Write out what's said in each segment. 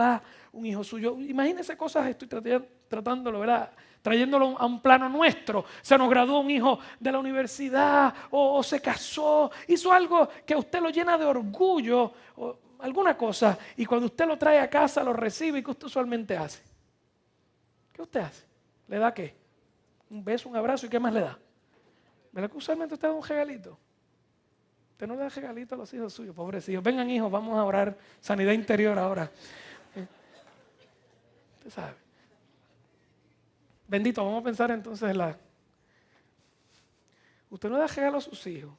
gradúa, un hijo suyo. Imagínense cosas, estoy tratándolo, ¿verdad? Trayéndolo a un plano nuestro. Se nos graduó un hijo de la universidad o se casó, hizo algo que a usted lo llena de orgullo o alguna cosa, y cuando usted lo trae a casa, lo recibe, ¿y qué usted usualmente hace? ¿Qué usted hace? ¿Le da qué? Un beso, un abrazo, ¿y qué más le da? ¿Verdad que usualmente usted da un regalito? Usted no le da regalito a los hijos suyos, pobrecillos. Vengan, hijos, vamos a orar sanidad interior ahora. Usted sabe. Bendito, vamos a pensar entonces en la... Usted no da regalo a sus hijos.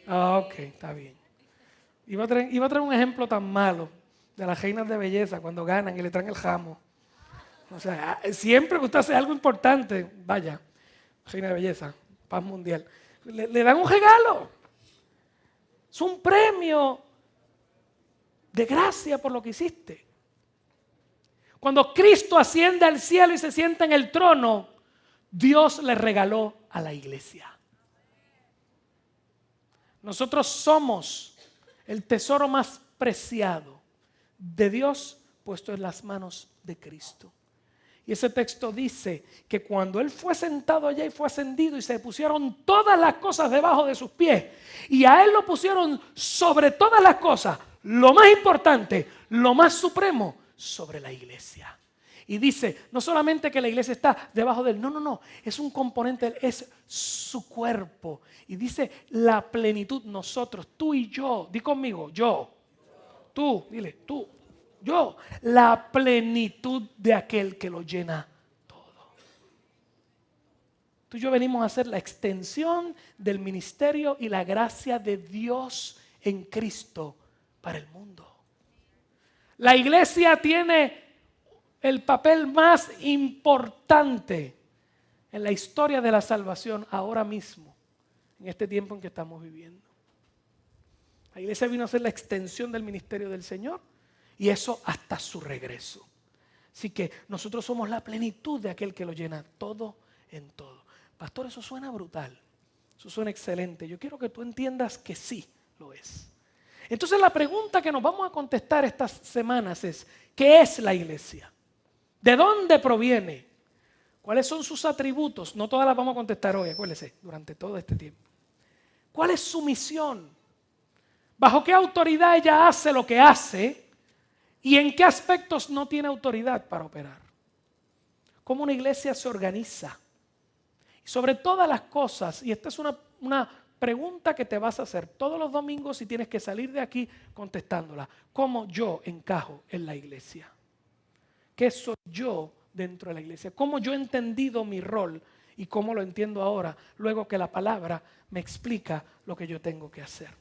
Ah, ok, está bien. Iba a traer un ejemplo tan malo de las reinas de belleza cuando ganan y le traen el ramo. O sea, siempre que usted hace algo importante, vaya, reina de belleza, paz mundial, le dan un regalo. Es un premio de gracia por lo que hiciste. Cuando Cristo asciende al cielo y se sienta en el trono, Dios le regaló a la iglesia. Nosotros somos el tesoro más preciado de Dios puesto en las manos de Cristo. Y ese texto dice que cuando Él fue sentado allá y fue ascendido y se pusieron todas las cosas debajo de sus pies y a Él lo pusieron sobre todas las cosas, lo más importante, lo más supremo, sobre la iglesia. Y dice, no solamente que la iglesia está debajo de Él, no, es un componente, es su cuerpo. Y dice la plenitud, nosotros, tú y yo, di conmigo, yo, tú, dile, tú. Yo, la plenitud de aquel que lo llena todo. Tú y yo venimos a ser la extensión del ministerio y la gracia de Dios en Cristo para el mundo. La iglesia tiene el papel más importante en la historia de la salvación ahora mismo, en este tiempo en que estamos viviendo. La iglesia vino a ser la extensión del ministerio del Señor. Y eso hasta su regreso. Así que nosotros somos la plenitud de aquel que lo llena todo en todo. Pastor, eso suena brutal. Eso suena excelente. Yo quiero que tú entiendas que sí lo es. Entonces la pregunta que nos vamos a contestar estas semanas es, ¿qué es la iglesia? ¿De dónde proviene? ¿Cuáles son sus atributos? No todas las vamos a contestar hoy, acuérdese, durante todo este tiempo. ¿Cuál es su misión? ¿Bajo qué autoridad ella hace lo que hace? ¿Y en qué aspectos no tiene autoridad para operar? ¿Cómo una iglesia se organiza? Y sobre todas las cosas, y esta es una pregunta que te vas a hacer todos los domingos y tienes que salir de aquí contestándola. ¿Cómo yo encajo en la iglesia? ¿Qué soy yo dentro de la iglesia? ¿Cómo yo he entendido mi rol y cómo lo entiendo ahora, luego que la palabra me explica lo que yo tengo que hacer?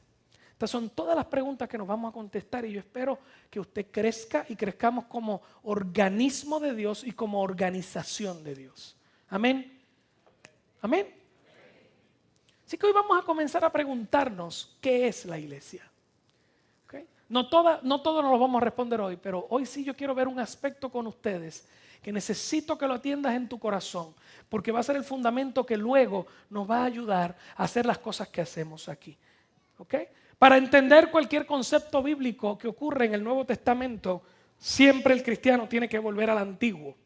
Estas son todas las preguntas que nos vamos a contestar y yo espero que usted crezca y crezcamos como organismo de Dios y como organización de Dios. Amén. Amén. Así que hoy vamos a comenzar a preguntarnos qué es la iglesia. ¿Okay? No todos nos lo vamos a responder hoy, pero hoy sí yo quiero ver un aspecto con ustedes que necesito que lo atiendas en tu corazón, porque va a ser el fundamento que luego nos va a ayudar a hacer las cosas que hacemos aquí. ¿Ok? Para entender cualquier concepto bíblico que ocurre en el Nuevo Testamento, siempre el cristiano tiene que volver al Antiguo.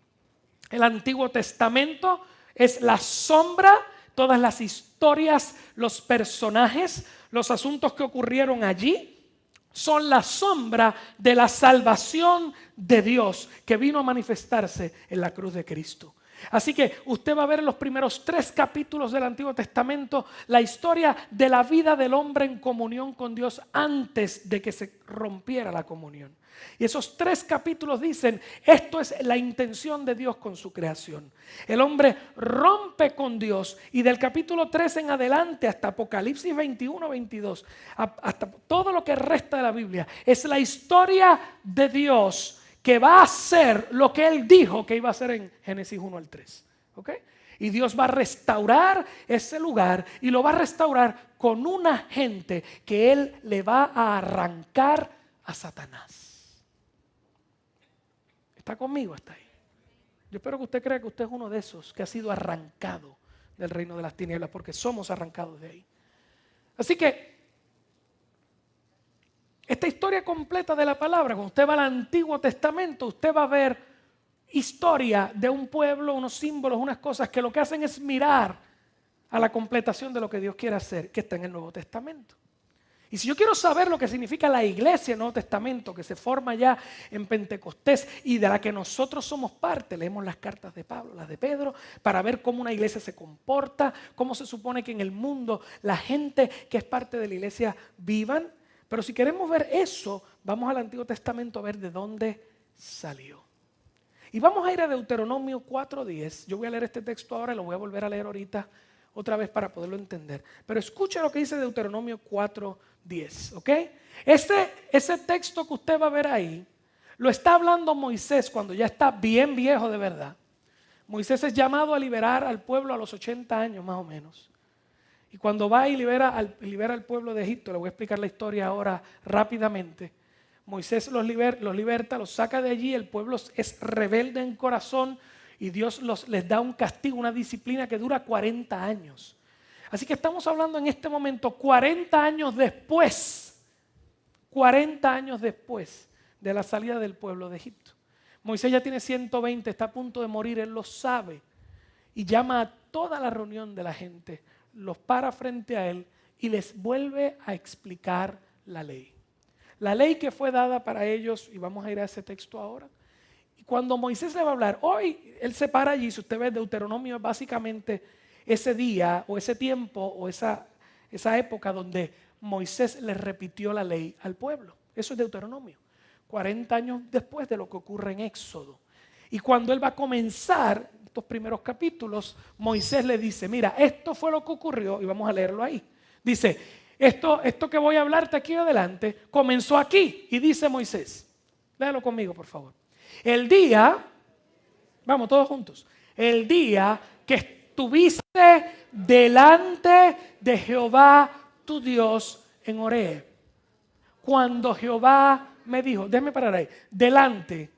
El Antiguo Testamento es la sombra, todas las historias, los personajes, los asuntos que ocurrieron allí, son la sombra de la salvación de Dios que vino a manifestarse en la cruz de Cristo. Así que usted va a ver en los primeros 3 capítulos del Antiguo Testamento la historia de la vida del hombre en comunión con Dios antes de que se rompiera la comunión. Y esos 3 capítulos dicen, esto es la intención de Dios con su creación. El hombre rompe con Dios y del capítulo 3 en adelante hasta Apocalipsis 21, 22, hasta todo lo que resta de la Biblia, es la historia de Dios que va a hacer lo que Él dijo que iba a hacer en Génesis 1 al 3. ¿Ok? Y Dios va a restaurar ese lugar y lo va a restaurar con una gente que Él le va a arrancar a Satanás. ¿Está conmigo hasta ahí? Yo espero que usted crea que usted es uno de esos que ha sido arrancado del reino de las tinieblas, porque somos arrancados de ahí. Así que este esta historia completa de la palabra, cuando usted va al Antiguo Testamento, usted va a ver historia de un pueblo, unos símbolos, unas cosas que lo que hacen es mirar a la completación de lo que Dios quiere hacer, que está en el Nuevo Testamento. Y si yo quiero saber lo que significa la iglesia en el Nuevo Testamento, que se forma ya en Pentecostés y de la que nosotros somos parte, leemos las cartas de Pablo, las de Pedro, para ver cómo una iglesia se comporta, cómo se supone que en el mundo la gente que es parte de la iglesia vivan. Pero si queremos ver eso, vamos al Antiguo Testamento a ver de dónde salió. Y vamos a ir a Deuteronomio 4:10. Yo voy a leer este texto ahora y lo voy a volver a leer ahorita otra vez para poderlo entender. Pero escucha lo que dice Deuteronomio 4:10, ¿ok? Ese texto que usted va a ver ahí, lo está hablando Moisés cuando ya está bien viejo de verdad. Moisés es llamado a liberar al pueblo a los 80 años más o menos. Y cuando va y libera al pueblo de Egipto, le voy a explicar la historia ahora rápidamente. Moisés los liberta, los saca de allí, el pueblo es rebelde en corazón y Dios les da un castigo, una disciplina que dura 40 años. Así que estamos hablando en este momento 40 años después de la salida del pueblo de Egipto. Moisés ya tiene 120, está a punto de morir, él lo sabe y llama a toda la reunión de la gente, los para frente a él y les vuelve a explicar la ley. La ley que fue dada para ellos, y vamos a ir a ese texto ahora. Y cuando Moisés le va a hablar, hoy él se para allí, si usted ve Deuteronomio, básicamente ese día o ese tiempo o esa época donde Moisés le repitió la ley al pueblo. Eso es Deuteronomio, 40 años después de lo que ocurre en Éxodo. Y cuando él va a comenzar estos primeros capítulos, Moisés le dice, mira, esto fue lo que ocurrió, y vamos a leerlo ahí. Dice, esto que voy a hablarte aquí adelante, comenzó aquí, y dice Moisés, léalo conmigo por favor. El día, vamos todos juntos, el día que estuviste delante de Jehová tu Dios en Horeb, cuando Jehová me dijo, déjame parar ahí, delante.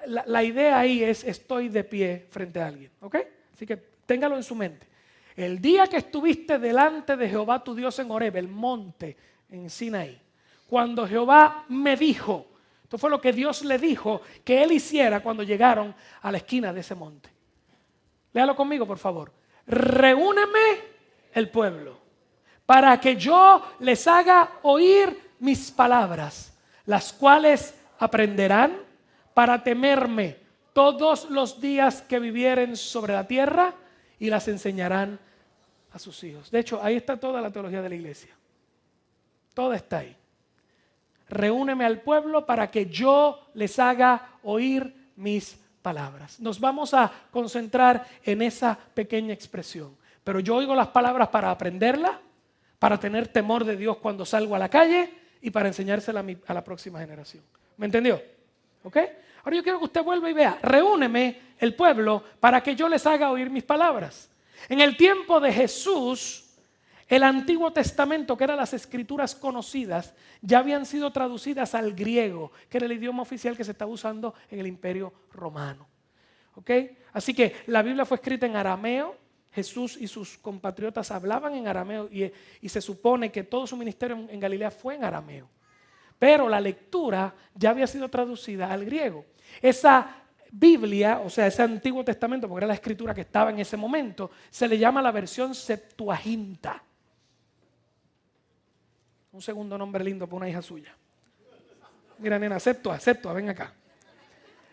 La idea ahí es estoy de pie frente a alguien, ¿ok? Así que téngalo en su mente. El día que estuviste delante de Jehová tu Dios en Horeb, el monte en Sinaí, cuando Jehová me dijo, esto fue lo que Dios le dijo que él hiciera cuando llegaron a la esquina de ese monte. Léalo conmigo, por favor. Reúneme el pueblo para que yo les haga oír mis palabras, las cuales aprenderán para temerme todos los días que vivieren sobre la tierra y las enseñarán a sus hijos. De hecho, ahí está toda la teología de la iglesia. Toda está ahí. Reúneme al pueblo para que yo les haga oír mis palabras. Nos vamos a concentrar en esa pequeña expresión. Pero yo oigo las palabras para aprenderlas, para tener temor de Dios cuando salgo a la calle y para enseñársela a la próxima generación. ¿Me entendió? ¿Ok? Ahora yo quiero que usted vuelva y vea, reúneme el pueblo para que yo les haga oír mis palabras. En el tiempo de Jesús, el Antiguo Testamento, que eran las escrituras conocidas, ya habían sido traducidas al griego, que era el idioma oficial que se estaba usando en el Imperio Romano. ¿Ok? Así que la Biblia fue escrita en arameo, Jesús y sus compatriotas hablaban en arameo y se supone que todo su ministerio en Galilea fue en arameo. Pero la lectura ya había sido traducida al griego. Esa Biblia, o sea, ese Antiguo Testamento, porque era la escritura que estaba en ese momento, se le llama la versión Septuaginta. Un segundo nombre lindo para una hija suya. Mira, nena, Septua, ven acá.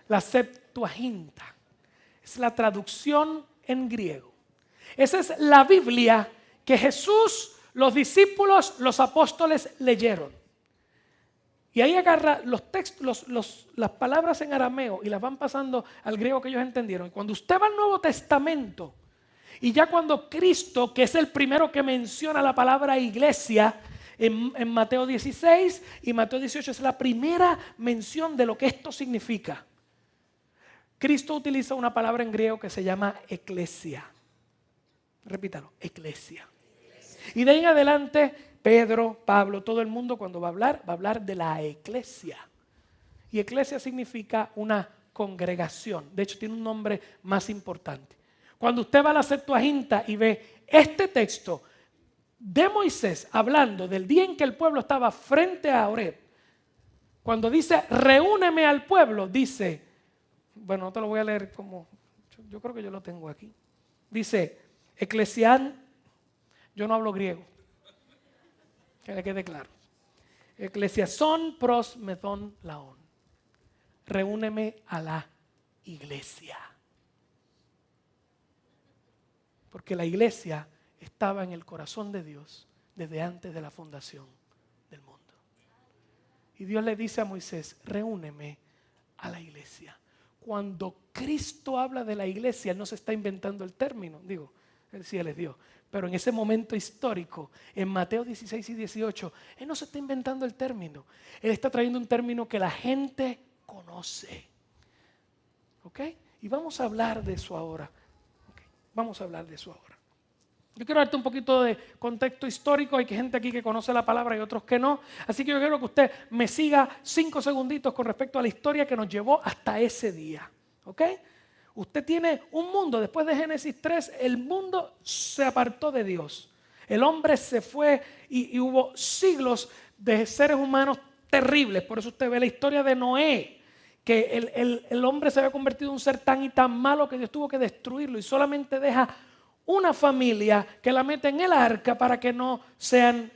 La Septuaginta es la traducción en griego. Esa es la Biblia que Jesús, los discípulos, los apóstoles leyeron. Y ahí agarra los textos, las palabras en arameo y las van pasando al griego que ellos entendieron. Y cuando usted va al Nuevo Testamento, y ya cuando Cristo, que es el primero que menciona la palabra iglesia, en Mateo 16 y Mateo 18 es la primera mención de lo que esto significa. Cristo utiliza una palabra en griego que se llama eclesia. Repítalo, eclesia. Y de ahí en adelante, Pedro, Pablo, todo el mundo cuando va a hablar de la eclesia. Y eclesia significa una congregación. De hecho, tiene un nombre más importante. Cuando usted va a la Septuaginta y ve este texto de Moisés hablando del día en que el pueblo estaba frente a Horeb, Cuando dice reúneme al pueblo, dice, bueno, no te lo voy a leer como, yo creo que yo lo tengo aquí. Dice, eclesián, yo no hablo griego, que le quede claro. Eclesiasón pros methon laón. Reúneme a la iglesia. Porque la iglesia estaba en el corazón de Dios desde antes de la fundación del mundo. Y Dios le dice a Moisés, reúneme a la iglesia. Cuando Cristo habla de la iglesia, Él no se está inventando el término. Digo, Él sí, Él es Dios. Pero en ese momento histórico, en Mateo 16 y 18, Él no se está inventando el término. Él está trayendo un término que la gente conoce. ¿Ok? Y vamos a hablar de eso ahora. ¿Okay? Vamos a hablar de eso ahora. Yo quiero darte un poquito de contexto histórico. Hay gente aquí que conoce la palabra y otros que no. Así que yo quiero que usted me siga 5 segunditos con respecto a la historia que nos llevó hasta ese día. ¿Ok? Usted tiene un mundo, después de Génesis 3, el mundo se apartó de Dios. El hombre se fue y hubo siglos de seres humanos terribles. Por eso usted ve la historia de Noé, que el hombre se había convertido en un ser tan y tan malo que Dios tuvo que destruirlo y solamente deja una familia que la mete en el arca para que no sean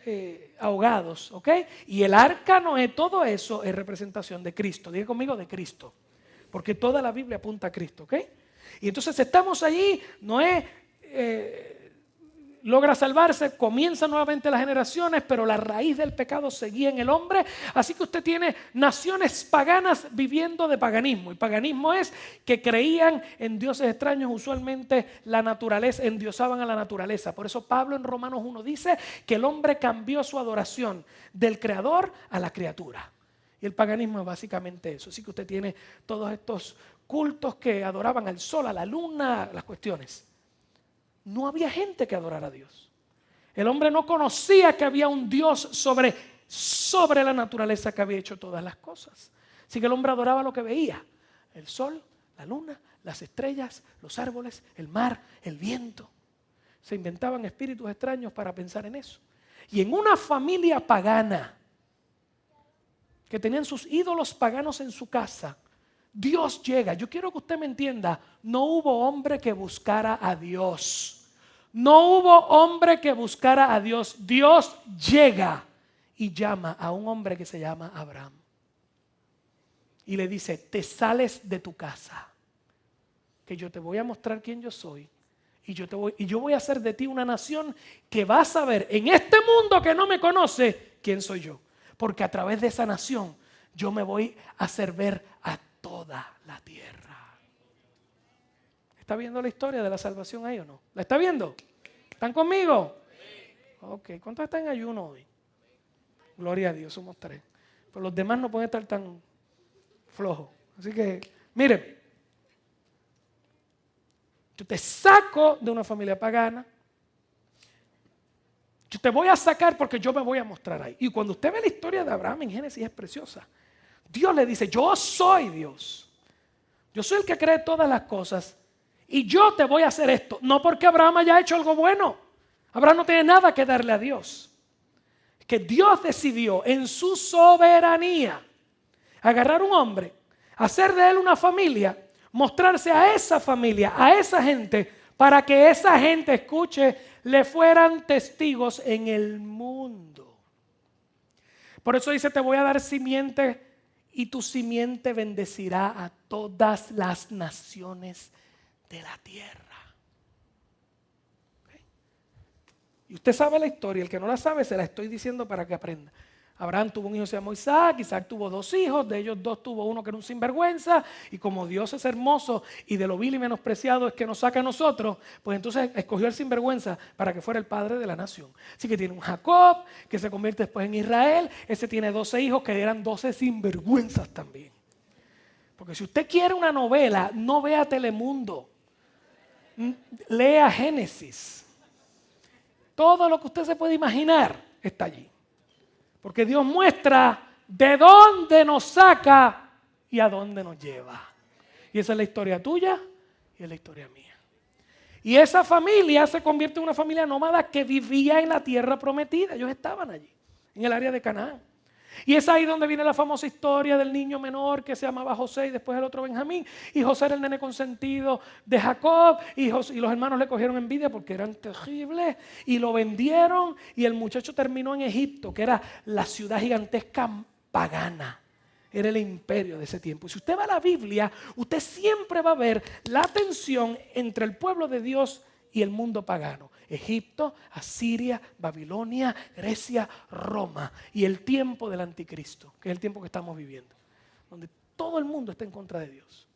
ahogados, ¿ok? Y el arca, Noé, todo eso es representación de Cristo. Diga conmigo, de Cristo. Porque toda la Biblia apunta a Cristo, ¿ok? Y entonces estamos allí, Noé logra salvarse, comienzan nuevamente las generaciones, pero la raíz del pecado seguía en el hombre. Así que usted tiene naciones paganas viviendo de paganismo. Y paganismo es que creían en dioses extraños, usualmente la naturaleza, endiosaban a la naturaleza. Por eso Pablo en Romanos 1 dice que el hombre cambió su adoración del creador a la criatura. Y el paganismo es básicamente eso. Así que usted tiene todos estos cultos que adoraban al sol, a la luna, las cuestiones. No había gente que adorara a Dios. El hombre no conocía que había un Dios sobre la naturaleza que había hecho todas las cosas. Así que el hombre adoraba lo que veía. El sol, la luna, las estrellas, los árboles, el mar, el viento. Se inventaban espíritus extraños para pensar en eso. Y en una familia pagana, que tenían sus ídolos paganos en su casa, Dios llega. Yo quiero que usted me entienda, no hubo hombre que buscara a Dios. No hubo hombre que buscara a Dios. Dios llega y llama a un hombre que se llama Abraham. Y le dice, te sales de tu casa, que yo te voy a mostrar quién yo soy. Y yo voy a hacer de ti una nación que vas a ver en este mundo que no me conoce quién soy yo. Porque a través de esa nación yo me voy a hacer ver a toda la tierra. ¿Está viendo la historia de la salvación ahí o no? ¿La está viendo? ¿Están conmigo? Ok, ¿cuántos están en ayuno hoy? Gloria a Dios, somos 3. Pero los demás no pueden estar tan flojos. Así que, miren, yo te saco de una familia pagana. Yo te voy a sacar porque yo me voy a mostrar ahí. Y cuando usted ve la historia de Abraham en Génesis es preciosa. Dios le dice, yo soy Dios. Yo soy el que cree todas las cosas. Y yo te voy a hacer esto. No porque Abraham haya hecho algo bueno. Abraham no tiene nada que darle a Dios. Es que Dios decidió en su soberanía agarrar un hombre, hacer de él una familia, mostrarse a esa familia, a esa gente, para que esa gente, escuche, le fueran testigos en el mundo. Por eso dice, te voy a dar simiente y tu simiente bendecirá a todas las naciones de la tierra. ¿Okay? Y usted sabe la historia, el que no la sabe se la estoy diciendo para que aprenda. Abraham tuvo un hijo que se llamó Isaac, Isaac tuvo 2 hijos, de ellos 2 tuvo uno que era un sinvergüenza, y como Dios es hermoso y de lo vil y menospreciado es que nos saca a nosotros, pues entonces escogió al sinvergüenza para que fuera el padre de la nación. Así que tiene un Jacob que se convierte después en Israel, ese tiene 12 hijos que eran 12 sinvergüenzas también. Porque si usted quiere una novela, no vea Telemundo, lea Génesis. Todo lo que usted se puede imaginar está allí. Porque Dios muestra de dónde nos saca y a dónde nos lleva. Y esa es la historia tuya y es la historia mía. Y esa familia se convierte en una familia nómada que vivía en la tierra prometida. Ellos estaban allí, en el área de Canaán. Y es ahí donde viene la famosa historia del niño menor que se llamaba José y después el otro Benjamín. Y José era el nene consentido de Jacob y los hermanos le cogieron envidia porque eran terribles y lo vendieron y el muchacho terminó en Egipto, que era la ciudad gigantesca pagana. Era el imperio de ese tiempo. Y si usted va a la Biblia, usted siempre va a ver la tensión entre el pueblo de Dios y el mundo pagano. Egipto, Asiria, Babilonia, Grecia, Roma. Y el tiempo del anticristo, que es el tiempo que estamos viviendo, donde todo el mundo está en contra de Dios.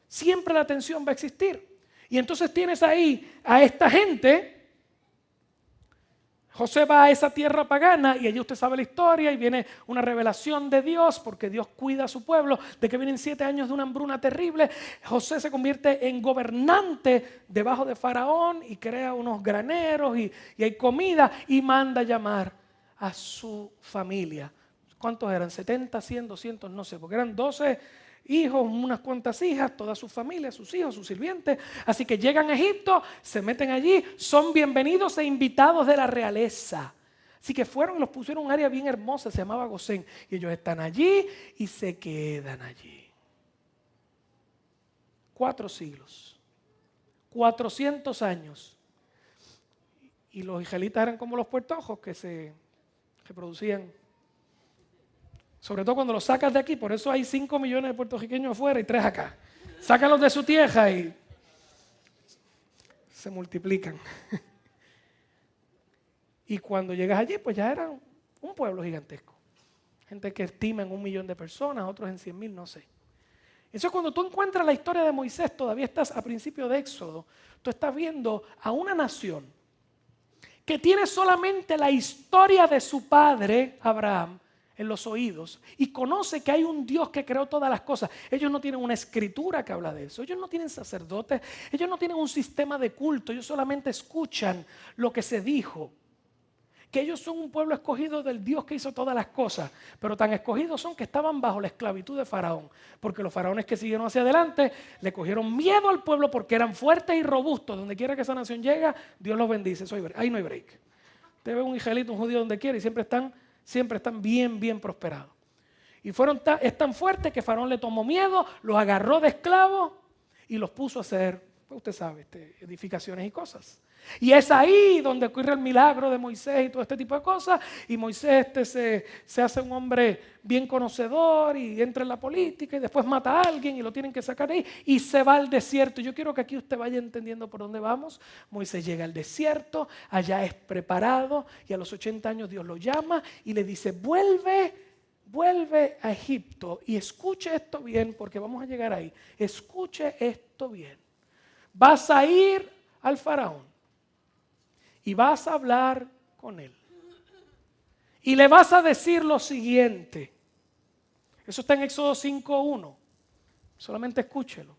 Siempre la tensión va a existir. Y entonces tienes ahí a esta gente. José va a esa tierra pagana y allí usted sabe la historia y viene una revelación de Dios porque Dios cuida a su pueblo, de que vienen 7 años de una hambruna terrible. José se convierte en gobernante debajo de Faraón y crea unos graneros y hay comida y manda llamar a su familia. ¿Cuántos eran? 70, 100, 200, no sé, porque eran 12 hijos, unas cuantas hijas, toda su familia, sus hijos, sus sirvientes. Así que llegan a Egipto, se meten allí, son bienvenidos e invitados de la realeza. Así que fueron y los pusieron en un área bien hermosa, se llamaba Gosén. Y ellos están allí y se quedan allí. 4 siglos, 400 años. Y los israelitas eran como los puertojos que se reproducían. Sobre todo cuando los sacas de aquí, por eso hay 5 millones de puertorriqueños afuera y 3 acá. Sácalos de su tierra y se multiplican. Y cuando llegas allí, pues ya eran un pueblo gigantesco. Gente que estima en 1 millón de personas, otros en 100,000, no sé. Eso es cuando tú encuentras la historia de Moisés, todavía estás a principio de Éxodo, tú estás viendo a una nación que tiene solamente la historia de su padre, Abraham, en los oídos y conoce que hay un Dios que creó todas las cosas. Ellos no tienen una escritura que habla de eso, ellos no tienen sacerdotes, ellos no tienen un sistema de culto, ellos solamente escuchan lo que se dijo, que ellos son un pueblo escogido del Dios que hizo todas las cosas, pero tan escogidos son que estaban bajo la esclavitud de Faraón, porque los faraones que siguieron hacia adelante le cogieron miedo al pueblo porque eran fuertes y robustos. Donde quiera que esa nación llega, Dios los bendice. Ahí no hay break. Usted ve un israelito, un judío donde quiera y siempre están bien prosperados. Y es tan fuerte que Faraón le tomó miedo, los agarró de esclavos y los puso a hacer, pues usted sabe, edificaciones y cosas. Y es ahí donde ocurre el milagro de Moisés y todo este tipo de cosas. Y Moisés se hace un hombre bien conocedor y entra en la política y después mata a alguien y lo tienen que sacar de ahí y se va al desierto. Yo quiero que aquí usted vaya entendiendo por dónde vamos. Moisés llega al desierto, allá es preparado y a los 80 años Dios lo llama y le dice: vuelve a Egipto y escuche esto bien porque vamos a llegar ahí. Escuche esto bien. Vas a ir al faraón y vas a hablar con él. Y le vas a decir lo siguiente. Eso está en Éxodo 5:1. Solamente escúchelo.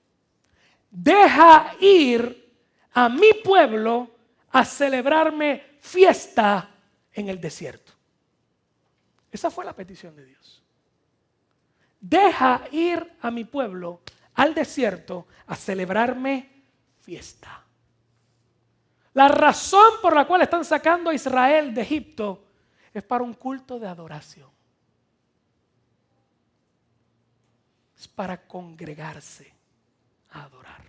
Deja ir a mi pueblo a celebrarme fiesta en el desierto. Esa fue la petición de Dios. Deja ir a mi pueblo al desierto a celebrarme fiesta. La razón por la cual están sacando a Israel de Egipto es para un culto de adoración. Es para congregarse a adorar.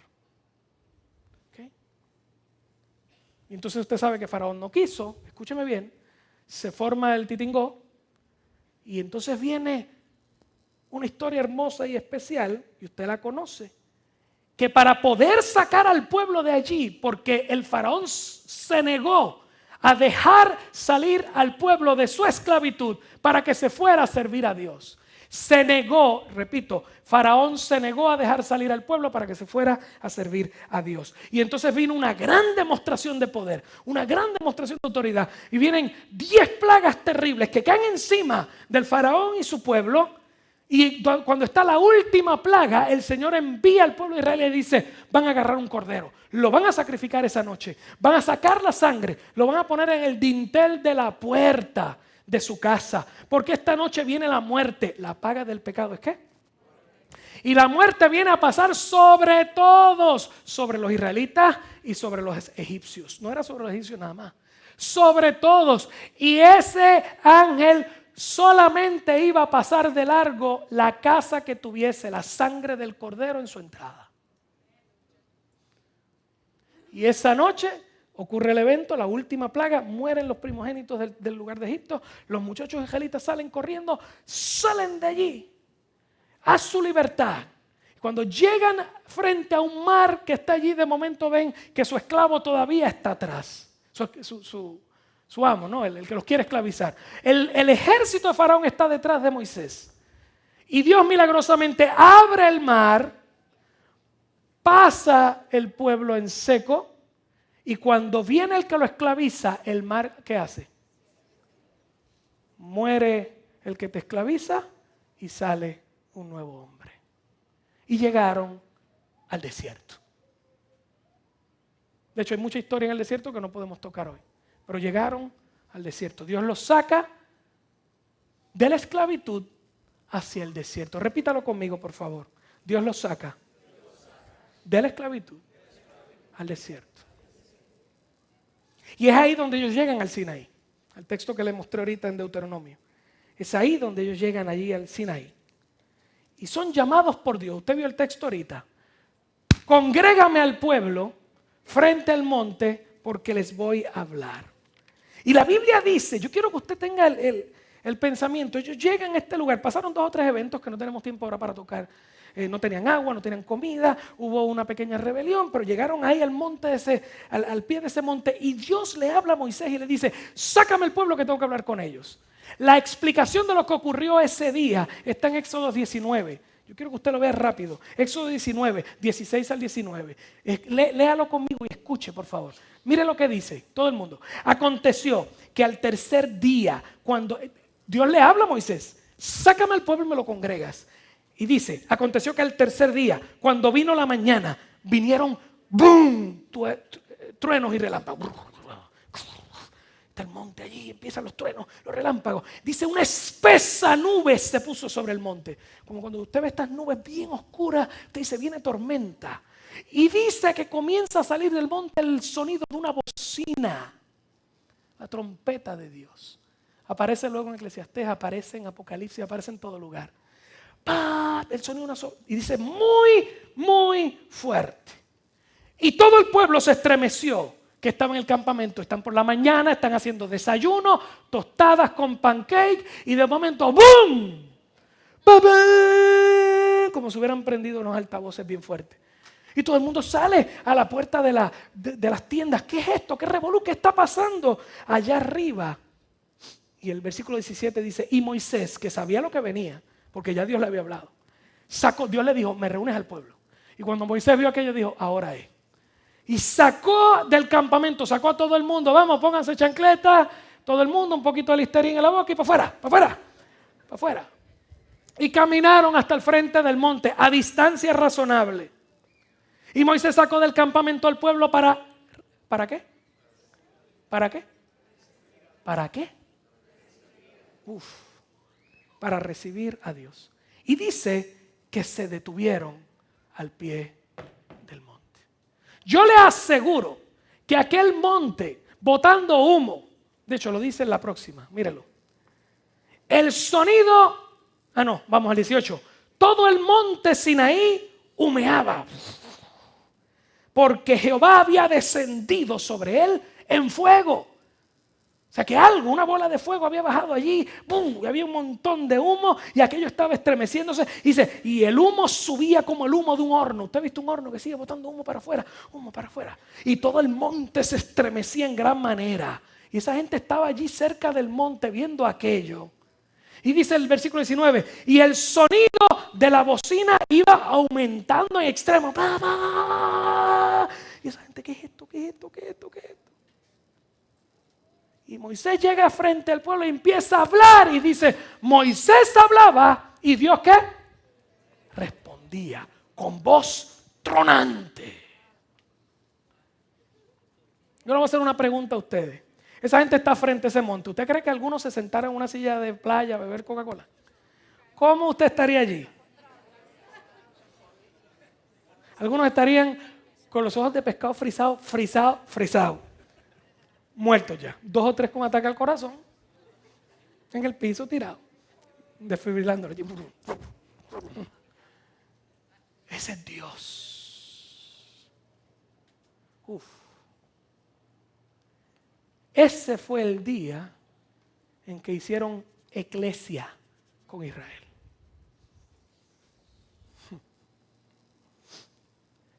¿Okay? Y entonces usted sabe que Faraón no quiso, escúcheme bien, se forma el titingó y entonces viene una historia hermosa y especial, y usted la conoce, que para poder sacar al pueblo de allí, porque el faraón se negó a dejar salir al pueblo de su esclavitud para que se fuera a servir a Dios. Se negó, repito, Faraón se negó a dejar salir al pueblo para que se fuera a servir a Dios. Y entonces vino una gran demostración de poder, una gran demostración de autoridad. Y vienen 10 plagas terribles que caen encima del faraón y su pueblo. Y cuando está la última plaga, el Señor envía al pueblo de Israel y dice: van a agarrar un cordero, lo van a sacrificar esa noche, van a sacar la sangre, lo van a poner en el dintel de la puerta de su casa, porque esta noche viene la muerte. La paga del pecado ¿es qué? Y la muerte viene a pasar sobre todos, sobre los israelitas y sobre los egipcios. No era sobre los egipcios nada más, sobre todos. Y ese ángel solamente iba a pasar de largo la casa que tuviese la sangre del cordero en su entrada. Y esa noche ocurre el evento, la última plaga, mueren los primogénitos del lugar de Egipto, los muchachos israelitas salen corriendo, salen de allí a su libertad. Cuando llegan frente a un mar que está allí, de momento ven que su esclavo todavía está atrás, su amo, ¿no? El que los quiere esclavizar. El ejército de Faraón está detrás de Moisés. Y Dios milagrosamente abre el mar, pasa el pueblo en seco, y cuando viene el que lo esclaviza, el mar, ¿qué hace? Muere el que te esclaviza y sale un nuevo hombre. Y llegaron al desierto. De hecho, hay mucha historia en el desierto que no podemos tocar hoy. Pero llegaron al desierto. Dios los saca de la esclavitud hacia el desierto. Repítalo conmigo, por favor. Dios los saca de la esclavitud al desierto. Y es ahí donde ellos llegan al Sinaí. Al texto que les mostré ahorita en Deuteronomio. Es ahí donde ellos llegan allí al Sinaí. Y son llamados por Dios. Usted vio el texto ahorita. Congrégame al pueblo frente al monte porque les voy a hablar. Y la Biblia dice, yo quiero que usted tenga el pensamiento. Ellos llegan a este lugar, pasaron 2 o 3 eventos que no tenemos tiempo ahora para tocar. No tenían agua, no tenían comida, hubo una pequeña rebelión, pero llegaron ahí al monte al pie de ese monte, y Dios le habla a Moisés y le dice, sácame el pueblo que tengo que hablar con ellos. La explicación de lo que ocurrió ese día está en Éxodo 19. Yo quiero que usted lo vea rápido. Éxodo 19, 16 al 19. Léalo conmigo y escuche, por favor. Mire lo que dice todo el mundo. Aconteció que al tercer día, cuando Dios le habla a Moisés, sácame al pueblo y me lo congregas. Y dice, aconteció que al tercer día, cuando vino la mañana, vinieron ¡boom! Truenos y relámpagos. Está el monte allí, empiezan los truenos, los relámpagos. Dice, una espesa nube se puso sobre el monte. Como cuando usted ve estas nubes bien oscuras, usted dice, viene tormenta. Y dice que comienza a salir del monte el sonido de una bocina, la trompeta de Dios. Aparece luego en Eclesiastés, aparece en Apocalipsis, aparece en todo lugar. ¡Pah! El sonido y dice, muy, muy fuerte. Y todo el pueblo se estremeció, que estaba en el campamento. Están por la mañana, están haciendo desayuno, tostadas con pancake, y de momento ¡boom! ¡Babá! Como si hubieran prendido unos altavoces bien fuertes. Y todo el mundo sale a la puerta de las tiendas. ¿Qué es esto? ¿Qué revolú? ¿Qué está pasando allá arriba? Y el versículo 17 dice, y Moisés, que sabía lo que venía, porque ya Dios le había hablado, Dios le dijo, me reúnes al pueblo. Y cuando Moisés vio aquello, dijo, ahora es. Y sacó del campamento, sacó a todo el mundo, vamos, pónganse chancletas, todo el mundo, un poquito de Listerine en la boca y para afuera, para afuera, para afuera. Y caminaron hasta el frente del monte, a distancia razonable. Y Moisés sacó del campamento al pueblo ¿para qué? ¿Para qué? ¿Para qué? Para recibir a Dios. Y dice que se detuvieron al pie del monte. Yo le aseguro que aquel monte botando humo, de hecho lo dice en la próxima, míralo. El sonido, vamos al 18. Todo el monte Sinaí humeaba, porque Jehová había descendido sobre él en fuego. O sea que una bola de fuego había bajado allí, ¡bum! Y había un montón de humo y aquello estaba estremeciéndose. Y el humo subía como el humo de un horno. ¿Usted ha visto un horno que sigue botando humo para afuera? Humo para afuera. Y todo el monte se estremecía en gran manera. Y esa gente estaba allí cerca del monte viendo aquello. Y dice el versículo 19, y el sonido de la bocina iba aumentando en extremo. ¡Bah, bah! Y esa gente, ¿qué es esto? ¿Qué es esto? ¿Qué es esto? ¿Qué es esto? Y Moisés llega frente al pueblo y empieza a hablar y dice, Moisés hablaba y Dios ¿qué? Respondía con voz tronante. Yo le voy a hacer una pregunta a ustedes. Esa gente está frente a ese monte. ¿Usted cree que algunos se sentaran en una silla de playa a beber Coca-Cola? ¿Cómo usted estaría allí? Algunos estarían con los ojos de pescado frisados. Muertos ya. 2 o 3 con ataque al corazón. en el piso tirado, desfibrilándolo. Ese es Dios. Uf. Ese fue el día en que hicieron eclesia con Israel.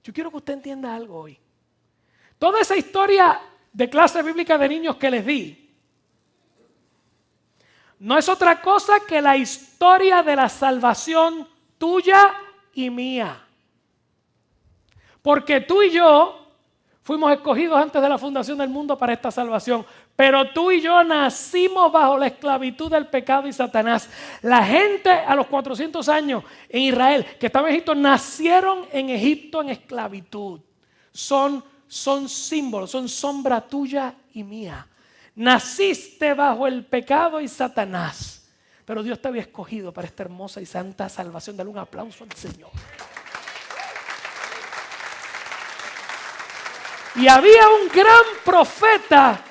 Yo quiero que usted entienda algo hoy. Toda esa historia de clase bíblica de niños que les di no es otra cosa que la historia de la salvación tuya y mía. Porque tú y yo fuimos escogidos antes de la fundación del mundo para esta salvación. Pero tú y yo nacimos bajo la esclavitud del pecado y Satanás. La gente a los 400 años en Israel, que estaba en Egipto, nacieron en Egipto en esclavitud. Son símbolos, son sombra tuya y mía. Naciste bajo el pecado y Satanás. Pero Dios te había escogido para esta hermosa y santa salvación. Dale un aplauso al Señor. Y había un gran profeta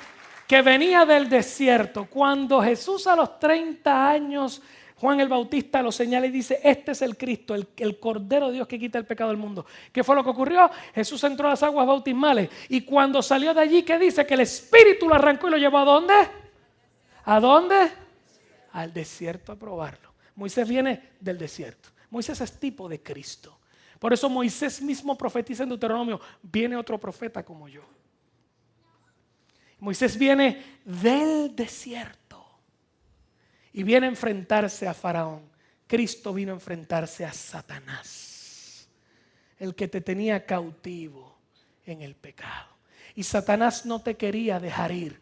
que venía del desierto. Cuando Jesús a los 30 años, Juan el Bautista lo señala y dice, este es el Cristo, el Cordero de Dios que quita el pecado del mundo. ¿Qué fue lo que ocurrió? Jesús entró a las aguas bautismales y cuando salió de allí, ¿qué dice? Que el Espíritu lo arrancó y lo llevó ¿a dónde? ¿A dónde? Al desierto a probarlo. Moisés viene del desierto. Moisés es tipo de Cristo. Por eso Moisés mismo profetiza en Deuteronomio, viene otro profeta como yo. Moisés viene del desierto y viene a enfrentarse a Faraón. Cristo vino a enfrentarse a Satanás, el que te tenía cautivo en el pecado. Y Satanás no te quería dejar ir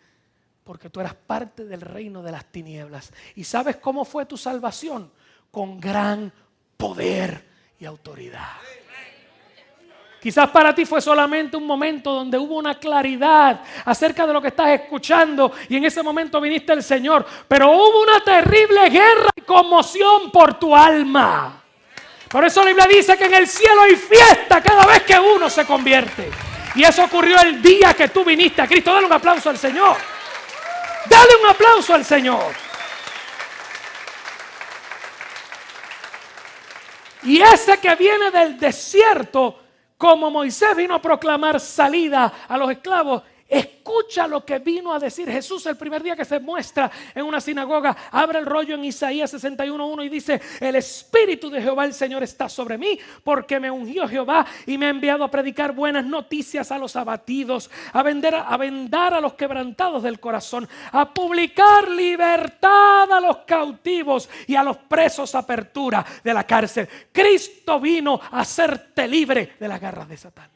porque tú eras parte del reino de las tinieblas. ¿Y sabes cómo fue tu salvación? Con gran poder y autoridad. Quizás para ti fue solamente un momento donde hubo una claridad acerca de lo que estás escuchando y en ese momento viniste el Señor, pero hubo una terrible guerra y conmoción por tu alma. Por eso la Biblia dice que en el cielo hay fiesta cada vez que uno se convierte. Y eso ocurrió el día que tú viniste a Cristo. Dale un aplauso al Señor. Dale un aplauso al Señor. Y ese que viene del desierto, como Moisés vino a proclamar salida a los esclavos, escucha lo que vino a decir Jesús el primer día que se muestra en una sinagoga. Abre el rollo en Isaías 61:1 y dice: el Espíritu de Jehová el Señor está sobre mí, porque me ungió Jehová y me ha enviado a predicar buenas noticias a los abatidos, a vendar a los quebrantados del corazón, a publicar libertad a los cautivos y a los presos apertura de la cárcel. Cristo vino a hacerte libre de las garras de Satán.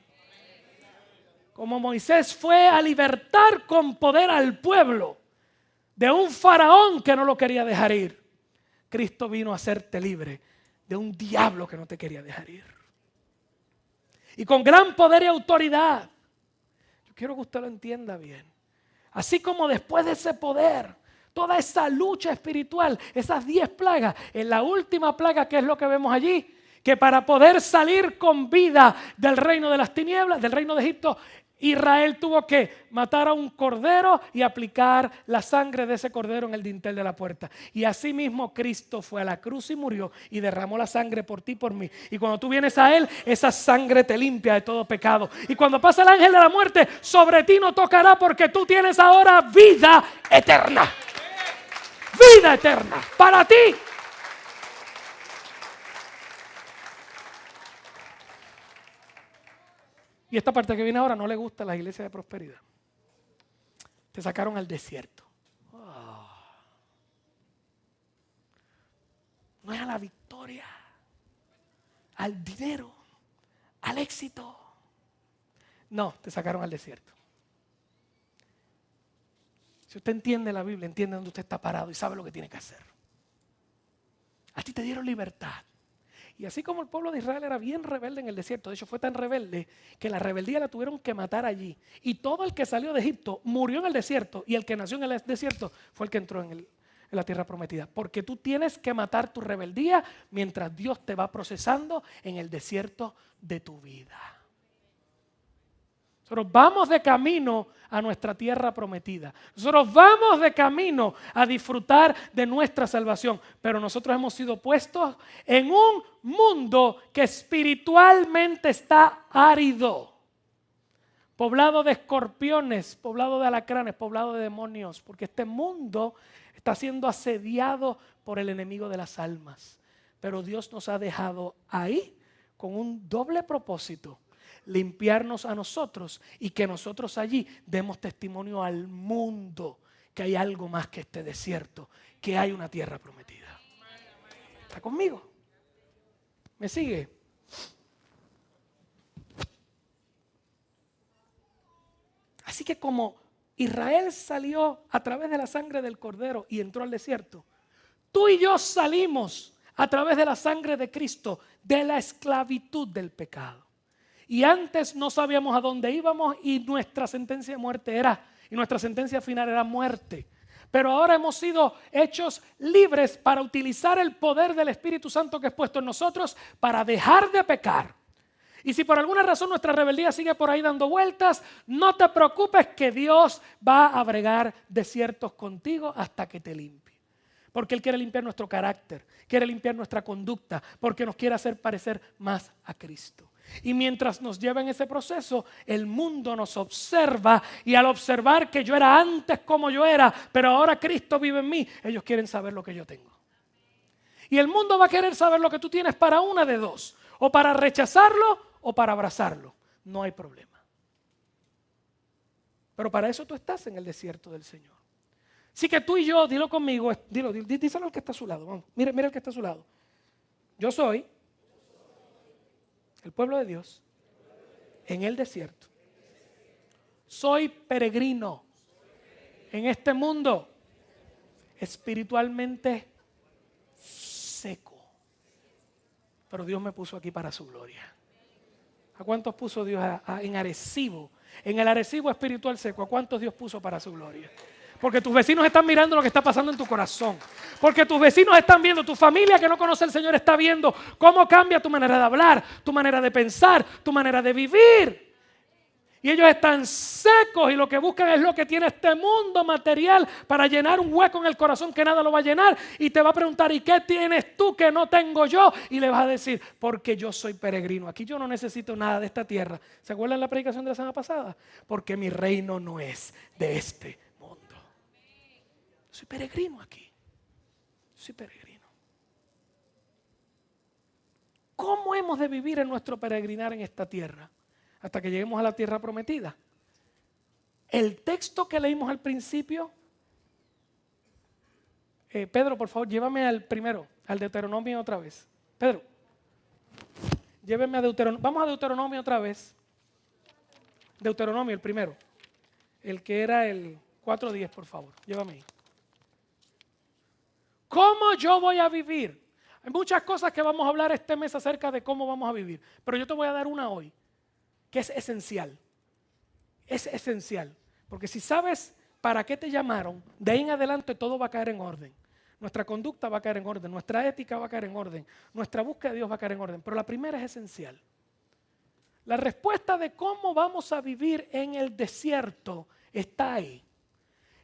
Como Moisés fue a libertar con poder al pueblo de un faraón que no lo quería dejar ir, Cristo vino a hacerte libre de un diablo que no te quería dejar ir. Y con gran poder y autoridad. Yo quiero que usted lo entienda bien. Así como después de ese poder, toda esa lucha espiritual, esas 10 plagas, en la última plaga, ¿qué es lo que vemos allí? Que para poder salir con vida del reino de las tinieblas, del reino de Egipto, Israel tuvo que matar a un cordero y aplicar la sangre de ese cordero en el dintel de la puerta. Y así mismo Cristo fue a la cruz y murió y derramó la sangre por ti y por mí. Y cuando tú vienes a Él, esa sangre te limpia de todo pecado. Y cuando pasa el ángel de la muerte, sobre ti no tocará, porque tú tienes ahora vida eterna. Vida eterna para ti. Y esta parte que viene ahora no le gusta a la iglesia de prosperidad. Te sacaron al desierto. No es a la victoria, al dinero, al éxito. No, te sacaron al desierto. Si usted entiende la Biblia, entiende dónde usted está parado y sabe lo que tiene que hacer. A ti te dieron libertad. Y así como el pueblo de Israel era bien rebelde en el desierto, de hecho fue tan rebelde que la rebeldía la tuvieron que matar allí. Y todo el que salió de Egipto murió en el desierto, y el que nació en el desierto fue el que entró en la tierra prometida. Porque tú tienes que matar tu rebeldía mientras Dios te va procesando en el desierto de tu vida. Nosotros vamos de camino a nuestra tierra prometida. Nosotros vamos de camino a disfrutar de nuestra salvación. Pero nosotros hemos sido puestos en un mundo que espiritualmente está árido. Poblado de escorpiones, poblado de alacranes, poblado de demonios. Porque este mundo está siendo asediado por el enemigo de las almas. Pero Dios nos ha dejado ahí con un doble propósito: limpiarnos a nosotros y que nosotros allí demos testimonio al mundo que hay algo más que este desierto, que hay una tierra prometida. ¿Está conmigo? ¿Me sigue? Así que como Israel salió a través de la sangre del Cordero y entró al desierto, tú y yo salimos a través de la sangre de Cristo de la esclavitud del pecado. Y antes no sabíamos a dónde íbamos y nuestra sentencia de muerte y nuestra sentencia final era muerte. Pero ahora hemos sido hechos libres para utilizar el poder del Espíritu Santo que es puesto en nosotros para dejar de pecar. Y si por alguna razón nuestra rebeldía sigue por ahí dando vueltas, no te preocupes, que Dios va a bregar desiertos contigo hasta que te limpie. Porque Él quiere limpiar nuestro carácter, quiere limpiar nuestra conducta, porque nos quiere hacer parecer más a Cristo. Y mientras nos lleva en ese proceso, el mundo nos observa, y al observar que yo era antes como yo era, pero ahora Cristo vive en mí, ellos quieren saber lo que yo tengo. Y el mundo va a querer saber lo que tú tienes para una de dos: o para rechazarlo o para abrazarlo. No hay problema. Pero para eso tú estás en el desierto del Señor. Así que tú y yo, dilo conmigo, díselo al que está a su lado. Vamos, mira el que está a su lado. Yo soy el pueblo de Dios en el desierto. Soy peregrino en este mundo espiritualmente seco. Pero Dios me puso aquí para su gloria. ¿A cuántos puso Dios en Arecibo? En el Arecibo espiritual seco, ¿a cuántos Dios puso para su gloria? Porque tus vecinos están mirando lo que está pasando en tu corazón. Porque tus vecinos están viendo, tu familia que no conoce al Señor está viendo cómo cambia tu manera de hablar, tu manera de pensar, tu manera de vivir. Y ellos están secos y lo que buscan es lo que tiene este mundo material para llenar un hueco en el corazón que nada lo va a llenar. Y te va a preguntar: ¿y qué tienes tú que no tengo yo? Y le vas a decir: porque yo soy peregrino. Aquí yo no necesito nada de esta tierra. ¿Se acuerdan la predicación de la semana pasada? Porque mi reino no es de este mundo. Soy peregrino aquí. Soy peregrino. ¿Cómo hemos de vivir en nuestro peregrinar en esta tierra? Hasta que lleguemos a la tierra prometida. El texto que leímos al principio, Pedro, por favor, llévame al primero, al Deuteronomio otra vez. Pedro, lléveme a Deuteronomio. Vamos a Deuteronomio otra vez. Deuteronomio, el primero. El que era el 4:10, por favor. Llévame ahí. ¿Cómo yo voy a vivir? Hay muchas cosas que vamos a hablar este mes acerca de cómo vamos a vivir. Pero yo te voy a dar una hoy, que es esencial. Es esencial. Porque si sabes para qué te llamaron, de ahí en adelante todo va a caer en orden. Nuestra conducta va a caer en orden, nuestra ética va a caer en orden, nuestra búsqueda de Dios va a caer en orden. Pero la primera es esencial. La respuesta de cómo vamos a vivir en el desierto está ahí.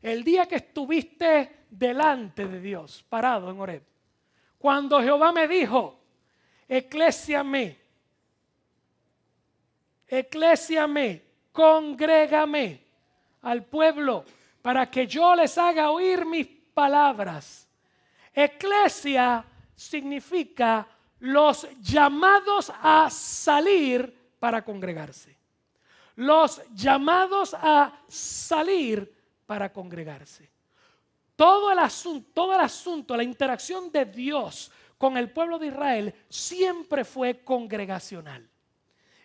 El día que estuviste delante de Dios, parado en Horeb, cuando Jehová me dijo: eclésiame, congrégame al pueblo para que yo les haga oír mis palabras. Eclesia significa los llamados a salir para congregarse. Los llamados a salir para congregarse. Todo el asunto, la interacción de Dios con el pueblo de Israel siempre fue congregacional.